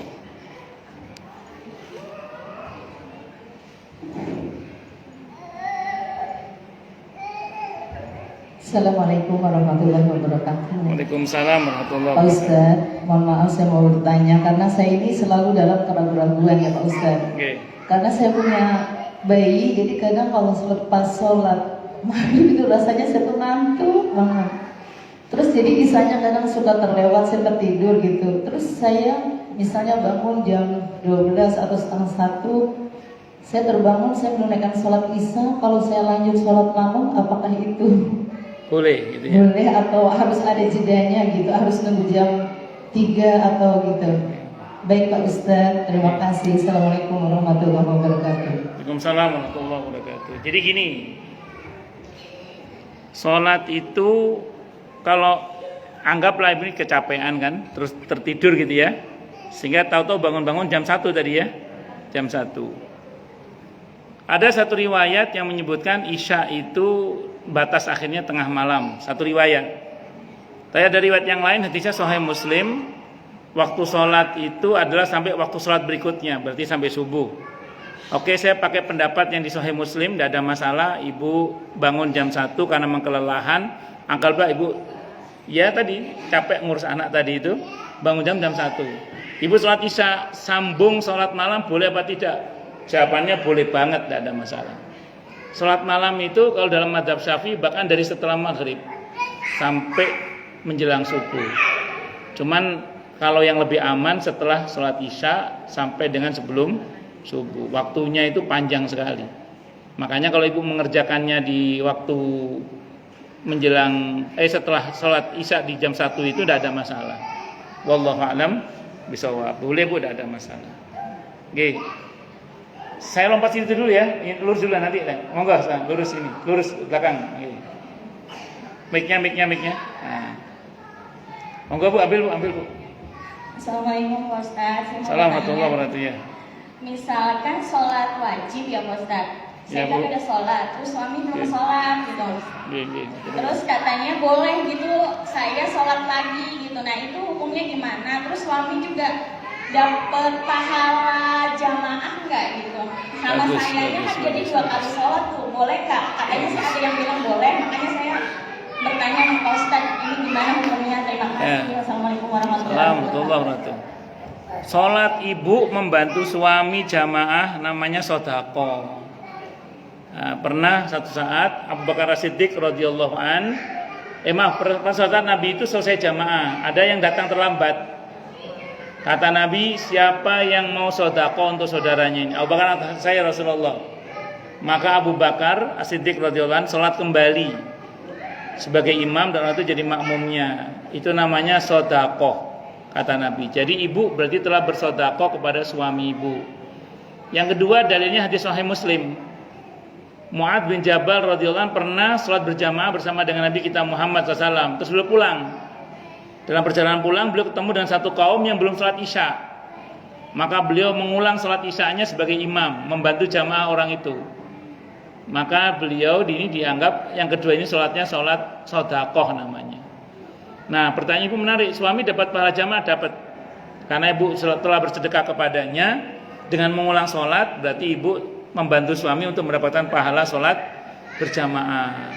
Assalamualaikum warahmatullahi wabarakatuh.
Waalaikumsalam warahmatullahi
Pak
wabarakatuh.
Ustadz, mohon maaf saya mau bertanya karena saya ini selalu dalam keraguan-keraguan ya Pak Ustadz.
Okay.
Karena saya punya bayi, jadi kadang kalau selepas sholat maghrib itu rasanya saya tuh ngantuk banget. Terus jadi kisahnya kadang suka terlewat, saya tertidur gitu. Terus saya misalnya bangun jam 12 atau setengah 1, saya terbangun, saya menunaikan sholat isya. Kalau saya lanjut sholat malam, apakah itu
boleh gitu ya?
Boleh atau harus ada jedanya gitu, harus nunggu jam 3 atau gitu. Baik Pak Ustadz, terima kasih. Assalamualaikum warahmatullahi wabarakatuh.
Waalaikumsalam warahmatullahi wabarakatuh. Jadi gini, sholat itu kalau anggaplah ini kecapean kan, terus tertidur gitu ya, sehingga tahu-tahu bangun-bangun jam 1 tadi ya, jam 1. Ada satu riwayat yang menyebutkan isya itu batas akhirnya tengah malam, satu riwayat. Tapi ada riwayat yang lain, hadisnya Sahih Muslim, waktu sholat itu adalah sampai waktu sholat berikutnya, berarti sampai subuh. Oke, saya pakai pendapat yang di Sahih Muslim, tidak ada masalah. Ibu bangun jam 1 karena kelelahan, anggaplah ibu ya tadi capek ngurus anak tadi itu, bangun jam 1. Ibu sholat isya sambung sholat malam boleh apa tidak? Jawabannya boleh banget, tidak ada masalah. Sholat malam itu kalau dalam mazhab Syafi'i bahkan dari setelah maghrib sampai menjelang subuh. Cuman kalau yang lebih aman setelah sholat isya sampai dengan sebelum subuh. Waktunya itu panjang sekali. Makanya kalau ibu mengerjakannya di waktu menjelang setelah sholat isya di jam 1 itu tidak ada masalah. Wallahu a'lam bishawab. Boleh Bu, tidak ada masalah. Oke. Saya lompat situ dulu ya, lurus dulu nanti. Monggo, lurus ini, lurus belakang. Mic-nya. Nah. Monggo Bu, ambil Bu.
Assalamualaikum Pak Ustadz.
Assalamualaikum warahmatullahi wabarakatuh.
Misalkan sholat wajib ya Pak Ustadz, Saya
Ya,
kan
Bu.
udah sholat, terus suami belum
Oke.
sholat gitu.
Iya.
Terus katanya boleh gitu saya sholat lagi gitu. Nah itu hukumnya gimana? Terus suami juga dapat pahala jamaah nggak gitu? Sama
Bagus,
sayanya
bagus,
kan jadi
bagus,
2 kali sholat tuh, boleh nggak? Katanya sih ada yang bilang boleh, makanya saya bertanya ke Pak Ustadz ini gimana hukumnya? Terima kasih.
Ya.
Wassalamualaikum warahmatullahi
Assalamualaikum
wabarakatuh.
warahmatullahi. Sholat ibu membantu suami jamaah namanya sodako. Nah, pernah satu saat Abu Bakar As-Siddiq radhiyallahu an, pas saat Nabi itu selesai jamaah, ada yang datang terlambat. Kata Nabi, siapa yang mau sodako untuk saudaranya ini? Abu Bakar, saya Rasulullah. Maka Abu Bakar As-Siddiq radhiyallahu an sholat kembali sebagai imam dan waktu itu jadi makmumnya. Itu namanya sodako, kata Nabi. Jadi ibu berarti telah bersodako kepada suami ibu. Yang kedua dalilnya hadis Sahih Muslim. Mu'adz bin Jabal radhiyallahu anhu pernah sholat berjamaah bersama dengan Nabi kita Muhammad SAW. Terus beliau pulang. Dalam perjalanan pulang beliau ketemu dengan satu kaum yang belum sholat isya. Maka beliau mengulang sholat isyanya sebagai imam, membantu jamaah orang itu. Maka beliau ini dianggap yang kedua ini sholatnya sholat sodakoh namanya. Nah pertanyaan ibu menarik, suami dapat pahala jamaah? Dapat. Karena ibu telah bersedekah kepadanya dengan mengulang sholat, berarti ibu membantu suami untuk mendapatkan pahala sholat berjamaah.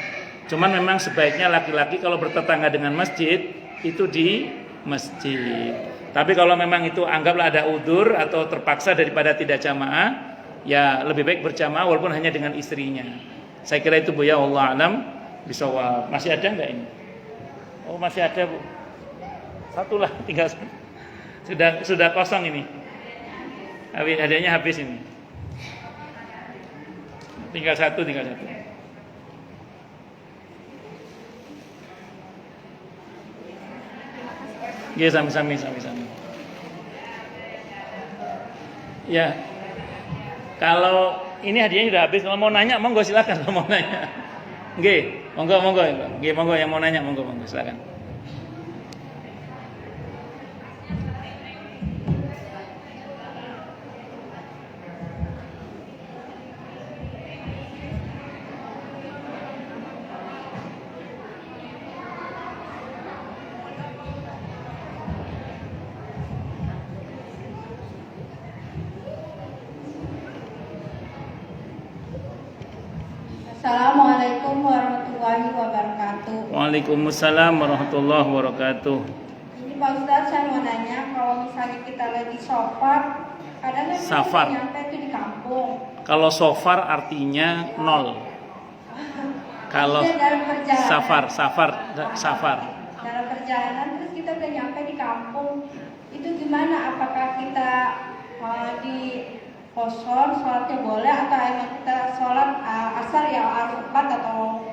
Cuman memang sebaiknya laki-laki kalau bertetangga dengan masjid itu di masjid. Tapi kalau memang itu anggaplah ada udzur atau terpaksa daripada tidak jamaah, ya lebih baik berjamaah walaupun hanya dengan istrinya. Saya kira itu Bu ya, Allah alam bisawab. Masih ada enggak ini? Oh masih ada Bu. Satu lah, tinggal sudah kosong ini. Hadiahnya habis ini. Tinggal satu. Ya sami-sami. Ya. Kalau ini hadiahnya sudah habis, kalau mau nanya monggo silakan kalau mau nanya. Nggih, monggo. Nggih, monggo yang mau nanya monggo silakan.
Assalamualaikum warahmatullahi wabarakatuh.
Waalaikumsalam warahmatullahi wabarakatuh.
Ini Pak Ustadz, saya mau nanya, kalau misalnya kita lagi safar, kadang kan
Safar.
kita nyampe itu di kampung.
Kalau sofar artinya 0. Kalau
Kita dalam perjalanan,
safar.
dalam perjalanan terus kita udah nyampe di kampung, itu gimana? Apakah kita di kosor sholatnya boleh atau emang kita sholat asar ya al-4 atau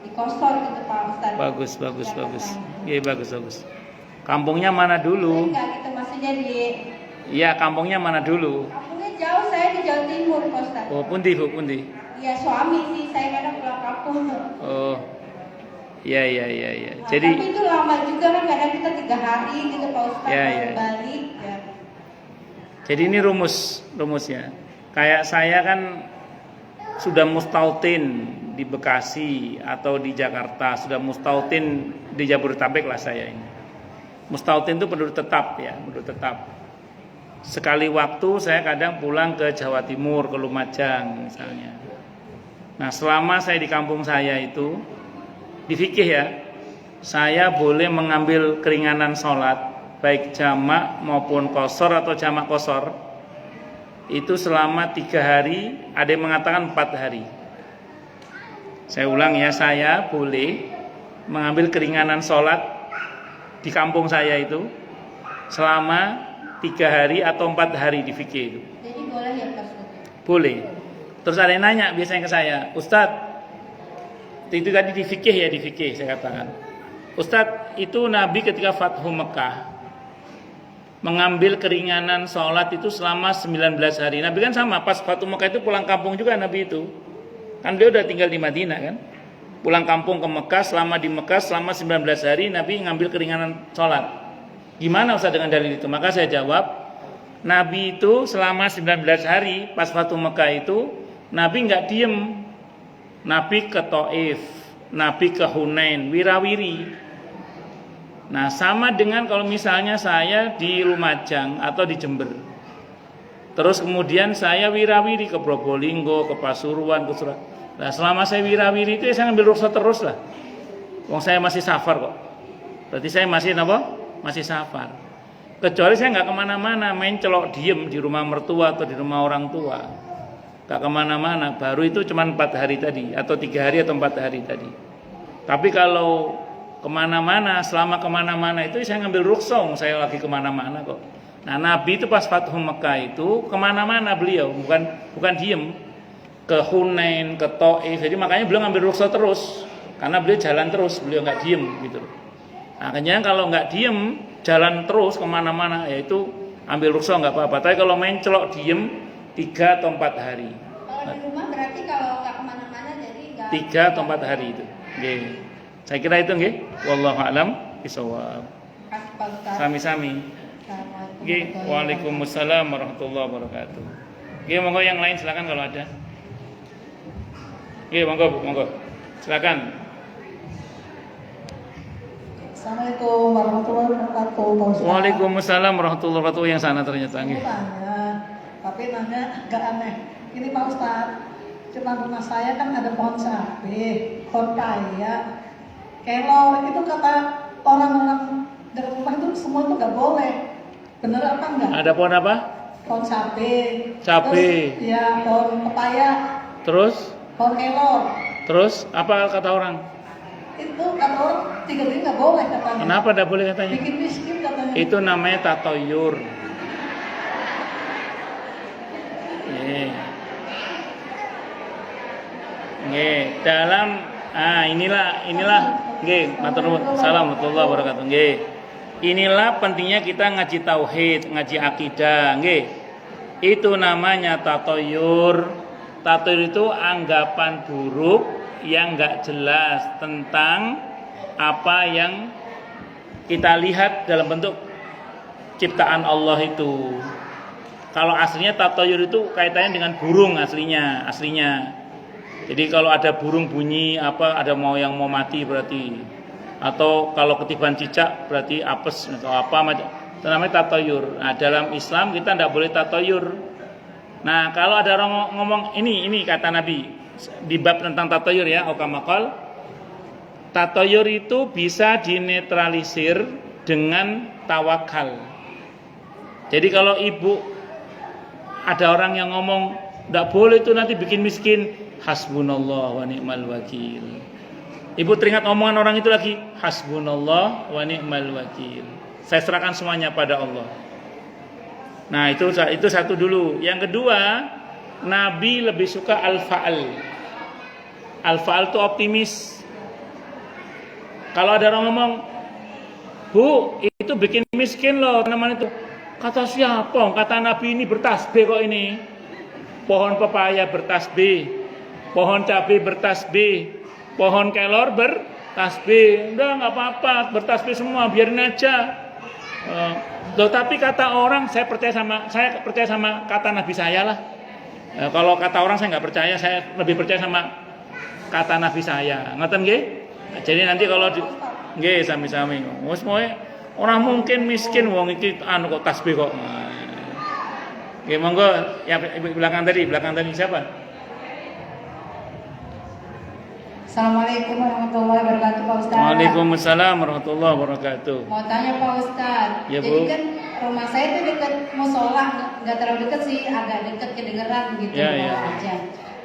di kosor gitu Pak Ustadz?
Bagus. Iya bagus. Kampungnya mana dulu?
Enggak gitu, maksudnya di
Iya, kampungnya mana dulu?
kampungnya jauh, saya di Jawa Timur Pak Ustadz.
Oh, pundi.
Iya suami sih, saya kadang pulang kampung.
Oh. Iya.
Nah,
Jadi
tapi itu lama juga kan, kadang kita 3 hari gitu Pak Ustadz baru balik ya.
Jadi ini rumusnya. Kayak saya kan sudah mustautin di Bekasi atau di Jakarta, sudah mustautin di Jabodetabek lah saya ini. Mustautin itu penduduk tetap ya, penduduk tetap. Sekali waktu saya kadang pulang ke Jawa Timur, ke Lumajang misalnya. Nah selama saya di kampung saya itu, di fikih ya, saya boleh mengambil keringanan sholat baik jamak maupun qashar atau jamak qashar itu selama 3 hari, ada yang mengatakan 4 hari. Saya ulang ya, saya boleh mengambil keringanan sholat di kampung saya itu selama 3 hari atau 4 hari di fikih itu.
Jadi boleh ya Pak Ustadz?
Boleh. Terus ada yang nanya biasanya ke saya, Ustadz, itu tadi di fikih saya katakan, Ustadz, itu Nabi ketika Fathu Mekah mengambil keringanan sholat itu selama 19 hari. Nabi kan sama, pas Fathu Mekah itu pulang kampung juga Nabi itu. Kan beliau udah tinggal di Madinah kan. Pulang kampung ke Mekah, selama di Mekah selama 19 hari Nabi ngambil keringanan sholat. Gimana Ustaz dengan dalil itu? Maka saya jawab, Nabi itu selama 19 hari pas Fathu Mekah itu Nabi nggak diem. Nabi ke Taif, Nabi ke Hunain, wirawiri. Nah, sama dengan kalau misalnya saya di Lumajang atau di Jember. Terus kemudian saya wirawiri ke Probolinggo, ke Pasuruan, ke Surabaya. Nah, selama saya wirawiri itu saya ngambil rukhsah terus lah. Wong saya masih safar kok. Berarti saya masih apa? Masih safar. Kecuali saya nggak kemana-mana, main celok diem di rumah mertua atau di rumah orang tua. Gak kemana-mana, baru itu cuma 4 hari tadi, atau 3 hari atau 4 hari tadi. Tapi kalau kemana-mana, selama kemana-mana itu saya ngambil rukhsah, saya lagi kemana-mana kok. Nah, Nabi itu pas Fathu Mekah itu kemana-mana beliau, bukan diem. Ke Hunain, ke Taif, jadi makanya beliau ngambil rukhsah terus, karena beliau jalan terus, beliau nggak diem gitu. Makanya kalau nggak diem, jalan terus kemana-mana, yaitu ambil rukhsah nggak apa-apa. Tapi kalau main celok diem 3 atau 4 hari.
Kalau di rumah berarti kalau nggak kemana-mana jadi nggak.
3 atau 4 hari itu. Nggih. Saya kira itu nggih. Wallahu a'lam bishawab. Sami-sami. Nggih. Waalaikumsalam warahmatullahi wabarakatuh. Nggih, monggo yang lain silakan kalau ada. Nggih, monggo. Silakan.
Assalamualaikum warahmatullahi wabarakatuh, Pak Ustaz.
Waalaikumsalam warahmatullahi wabarakatuh. Yang sana ternyata nggih.
Tapi nanya agak aneh. Ini Pak Ustadz, cuma rumah saya kan ada pohon cabai, pohon paya, kelor. Itu kata orang-orang dari rumah itu semua itu nggak boleh. Bener apa enggak?
Ada pohon apa?
Pohon cabai.
Cabai.
Terus, ya, pohon pepaya.
Terus?
Pohon kelor.
Terus apa kata orang?
Itu kata orang 3 hari nggak boleh katanya.
Kenapa tidak boleh katanya?
Bikin miskin katanya.
Itu namanya tatoyur. Nggih, dalam inilah nggih, matur nuwun. Assalamualaikum warahmatullahi wabarakatuh. Nggih. Inilah pentingnya kita ngaji tauhid, ngaji akidah, nggih. Itu namanya tatoyur. Tatoyur itu anggapan buruk yang enggak jelas tentang apa yang kita lihat dalam bentuk ciptaan Allah itu. Kalau aslinya tatoyur itu kaitannya dengan burung aslinya. Jadi kalau ada burung bunyi apa, ada yang mau mati berarti, atau kalau ketiban cicak berarti apes atau apa macam, itu namanya tatoyur. Nah, dalam Islam kita tidak boleh tatoyur. Nah, kalau ada orang ngomong ini kata Nabi di bab tentang tatoyur ya, okamakal, tatoyur itu bisa dinetralisir dengan tawakal. Jadi kalau ibu ada orang yang ngomong tidak boleh itu nanti bikin miskin, hasbunallah wa ni'mal wakil. Ibu teringat omongan orang itu lagi, hasbunallah wa ni'mal wakil. Saya serahkan semuanya pada Allah. Nah, itu satu dulu. Yang kedua, Nabi lebih suka al-fa'al. Al-fa'al itu optimis. Kalau ada orang ngomong, Bu, itu bikin miskin loh, namanya itu. Kata siapa? Kata Nabi ini bertasbih kok ini. Pohon pepaya bertasbih, pohon cabai bertasbih, pohon kelor bertasbih. Udah nggak apa-apa, bertasbih semua, biarin aja. Tapi kata orang, saya percaya sama kata Nabi saya lah. Kalau kata orang saya nggak percaya, saya lebih percaya sama kata Nabi saya. Ngoten nggih? Jadi nanti kalau nggih sami-sami. Wes moe orang mungkin miskin wong iki kok tasbih kok. Oke, monggo ya belakang tadi siapa?
Assalamualaikum warahmatullahi wabarakatuh, Pak Ustaz.
Waalaikumsalam warahmatullahi wabarakatuh.
Mau tanya Pak Ustaz,
ya,
jadi kan rumah saya itu dekat musola, nggak terlalu dekat sih, agak dekat kedengeran gitu ya. Aja.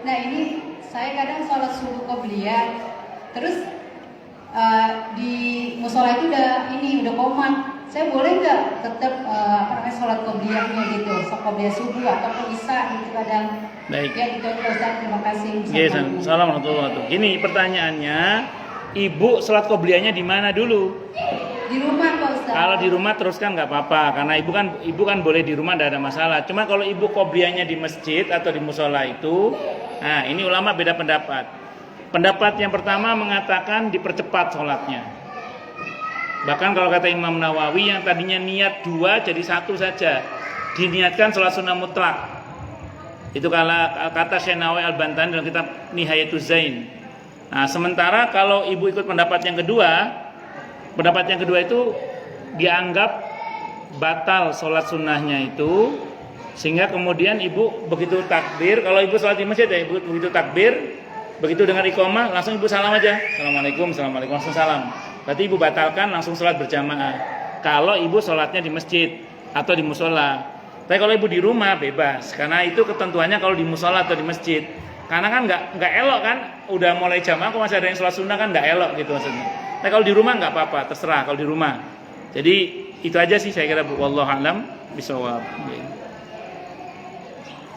Nah ini saya kadang sholat subuh qobliyah, terus di musola itu udah komat. Saya boleh nggak tetap sholat qobliyahnya gitu, qobliyah subuh ataupun isya gitu kadang.
Baik.
Ya gitu Pak Ustaz, terima kasih.
Assalamualaikum warahmatullahi wabarakatuh. Ini pertanyaannya, ibu sholat qobliyahnya di mana dulu?
Di rumah Pak Ustaz.
Kalau di rumah teruskan nggak apa-apa, karena ibu kan boleh di rumah, tidak ada masalah. Cuma kalau ibu qobliyahnya di masjid atau di musola itu, nah ini ulama beda pendapat. Pendapat yang pertama mengatakan dipercepat sholatnya. Bahkan kalau kata Imam Nawawi yang tadinya niat 2 jadi 1 saja, diniatkan sholat sunnah mutlak. Itu kata Syekh Nawawi Al-Bantani dalam kitab Nihayatuz Zain. Nah, sementara kalau ibu ikut pendapat yang kedua itu dianggap batal sholat sunnahnya itu, sehingga kemudian ibu begitu takbir, kalau ibu sholat di masjid ya, ibu begitu takbir, begitu dengar iqamah langsung ibu salam aja, assalamualaikum, langsung salam. Berarti ibu batalkan langsung sholat berjamaah. Kalau ibu sholatnya di masjid atau di musola. Tapi kalau ibu di rumah bebas, karena itu ketentuannya kalau di musola atau di masjid. Karena kan nggak elok kan, udah mulai jamaah kok masih ada yang sholat sunnah kan nggak elok gitu maksudnya. Tapi kalau di rumah nggak apa-apa, terserah kalau di rumah. Jadi itu aja sih saya kira, wallahu a'lam bishawab.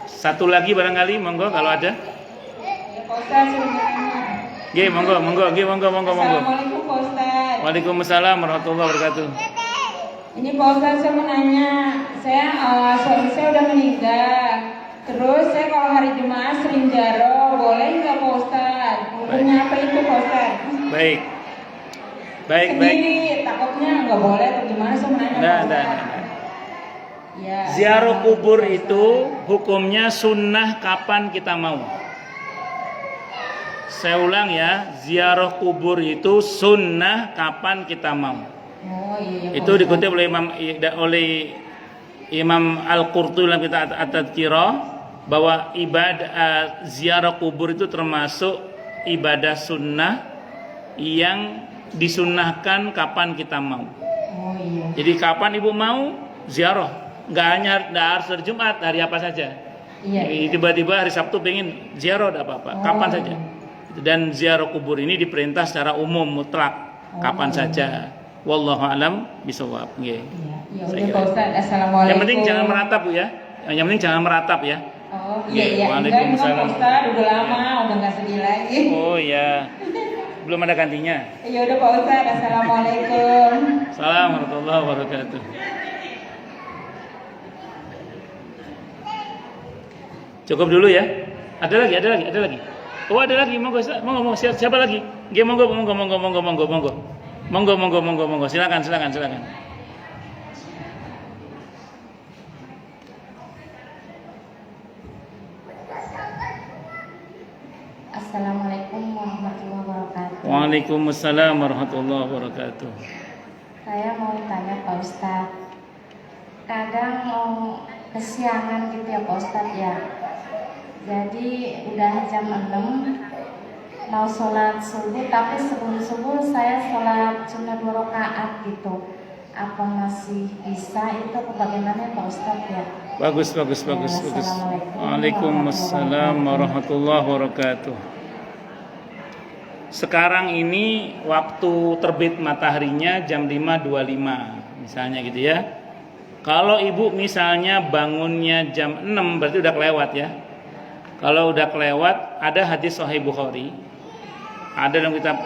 Satu lagi barangkali, monggo kalau ada.
Ya, Pak Ustaz, sebenarnya.
Monggo.
Assalamualaikum Pak Ustaz.
Waalaikumsalam warahmatullahi wabarakatuh.
Ini Pak Ustaz, saya mau nanya, suami saya udah meninggal. Terus saya kalau hari Jumat sering jaro, boleh nggak Pak Ustaz? Hukumnya apa itu Pak Ustaz?
Baik.
Sendiri, takutnya nggak boleh atau gimana, saya mau nanya Pak Ustaz. Ya,
Ziarah kubur itu hukumnya sunnah kapan kita mau. Saya ulang ya, ziarah kubur itu sunnah kapan kita mau.
Oh, iya,
Itu dikutip oleh Imam Al-Qurtubi dalam kitab At-Tadhkirah bahwa ibadah ziarah kubur itu termasuk ibadah sunnah yang disunnahkan kapan kita mau.
Oh, iya.
Jadi kapan ibu mau ziarah, nggak harus hari Jumat, hari apa saja.
Iya.
Tiba-tiba hari Sabtu pengen ziarah, tidak apa-apa, kapan saja. Dan ziarah kubur ini diperintah secara umum mutlak, kapan saja. Wallahu a'lam bishawab.
Ya udah Pak Ustaz, assalamualaikum.
Yang penting jangan meratap Bu ya. Yang penting jangan meratap ya.
Oh iya.
Waalaikumsalam.
Pak Ustaz, udah lama, udah nggak sedih lagi.
Oh iya. Belum ada gantinya.
Ya udah Pak Ustaz, assalamualaikum.
Assalamualaikum warahmatullahi wabarakatuh. Cukup dulu ya. Ada lagi. Oh ada lagi, monggo siapa lagi? Monggo. Monggo. Silakan.
Assalamualaikum warahmatullahi wabarakatuh.
Waalaikumsalam warahmatullahi wabarakatuh.
Saya mau tanya Pak Ustadz, kadang mau kesiangan gitu ya Pak Ustadz ya. Jadi udah jam 6 mau sholat subuh, tapi sebelum subuh saya sholat sunat 2 rakaat gitu. Apa masih bisa itu, bagaimana Pak Ustadz ya?
Bagus. Waalaikumsalam warahmatullahi wabarakatuh. Sekarang ini waktu terbit mataharinya jam 5.25 misalnya gitu ya. Kalau ibu misalnya bangunnya jam 6 berarti udah kelewat ya. Kalau udah kelewat, ada hadis Sahih Bukhari. Ada dalam kitab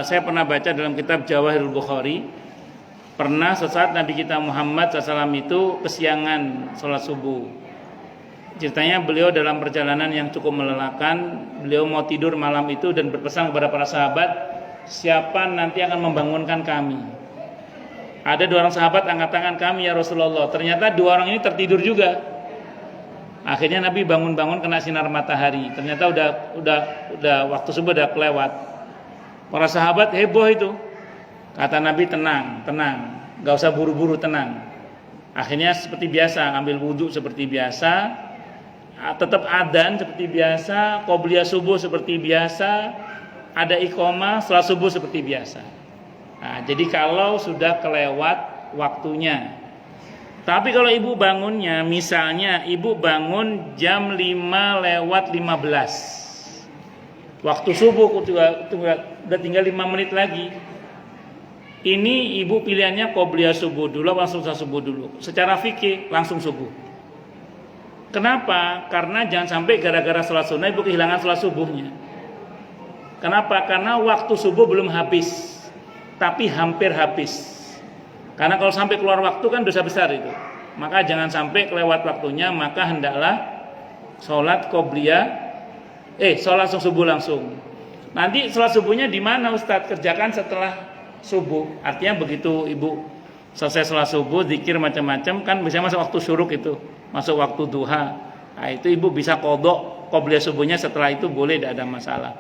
saya pernah baca dalam kitab Jawahirul Bukhari. Pernah sesaat Nabi kita Muhammad SAW itu kesiangan sholat subuh. Ceritanya beliau dalam perjalanan yang cukup melelahkan, beliau mau tidur malam itu dan berpesan kepada para sahabat, siapa nanti akan membangunkan kami. Ada 2 orang sahabat angkat tangan, kami ya Rasulullah. Ternyata 2 orang ini tertidur juga. Akhirnya Nabi bangun-bangun kena sinar matahari. Ternyata udah waktu subuh udah kelewat. Para sahabat heboh itu. Kata Nabi tenang, gak usah buru-buru, tenang. Akhirnya seperti biasa, ambil wudhu seperti biasa, tetap adzan seperti biasa, qobliyah subuh seperti biasa, ada iqamah, salat subuh seperti biasa. Nah, jadi kalau sudah kelewat waktunya. Tapi kalau ibu bangunnya, misalnya ibu bangun jam 5:15, waktu subuh udah tinggal 5 menit lagi. Ini ibu pilihannya qobliyah subuh dulu, langsung subuh dulu. Secara fikih langsung subuh. Kenapa? Karena jangan sampai gara-gara sholat sunnah ibu kehilangan sholat subuhnya. Kenapa? Karena waktu subuh belum habis, tapi hampir habis. Karena kalau sampai keluar waktu kan dosa besar itu. Maka jangan sampai kelewat waktunya, maka hendaklah sholat qobliyah, sholat subuh langsung. Nanti sholat subuhnya di mana Ustadz? Kerjakan setelah subuh. Artinya begitu ibu selesai sholat subuh, zikir macam-macam kan bisa masuk waktu syuruk itu, masuk waktu duha. Nah, itu ibu bisa qadha qobliyah subuhnya setelah itu boleh, tidak ada masalah.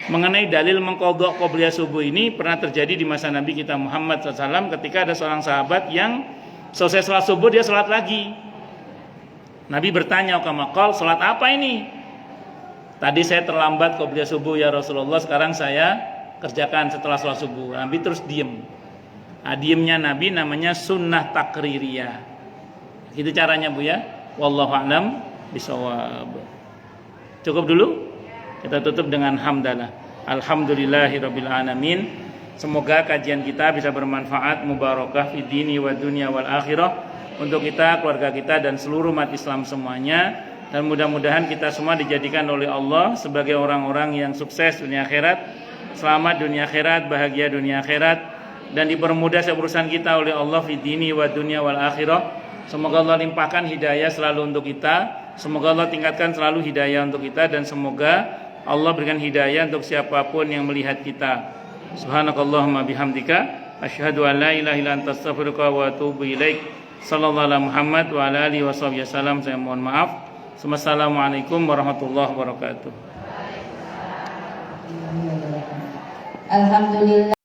Mengenai dalil mengqadha qobliyah subuh ini pernah terjadi di masa Nabi kita Muhammad SAW ketika ada seorang sahabat yang selesai sholat subuh dia sholat lagi. Nabi bertanya, kama qol, sholat apa ini? Tadi saya terlambat qobliyah subuh ya Rasulullah, sekarang saya kerjakan setelah sholat subuh. Nabi terus diem. Nah, diemnya Nabi namanya sunnah takririyah. Itu caranya Bu ya. Wallahu a'lam bishawab. Cukup dulu. Kita tutup dengan hamdalah. Alhamdulillahirabbil alamin. Semoga kajian kita bisa bermanfaat, mubarakah fid dini wa dunya wal akhirah untuk kita, keluarga kita dan seluruh umat Islam semuanya. Dan mudah-mudahan kita semua dijadikan oleh Allah sebagai orang-orang yang sukses dunia akhirat, selamat dunia akhirat, bahagia dunia akhirat, dan dipermudah urusan kita oleh Allah fid dini wa dunya wal akhirah. Semoga Allah limpahkan hidayah selalu untuk kita. Semoga Allah tingkatkan selalu hidayah untuk kita, dan semoga Allah berikan hidayah untuk siapapun yang melihat kita. Subhanakallahumma bihamdika asyhadu an la ilaha illa anta astaghfiruka wa atubu ilaik. Sallallahu alaihi Muhammad wa ala alihi wasallam. Saya mohon maaf. Assalamualaikum warahmatullahi wabarakatuh.
Alhamdulillah.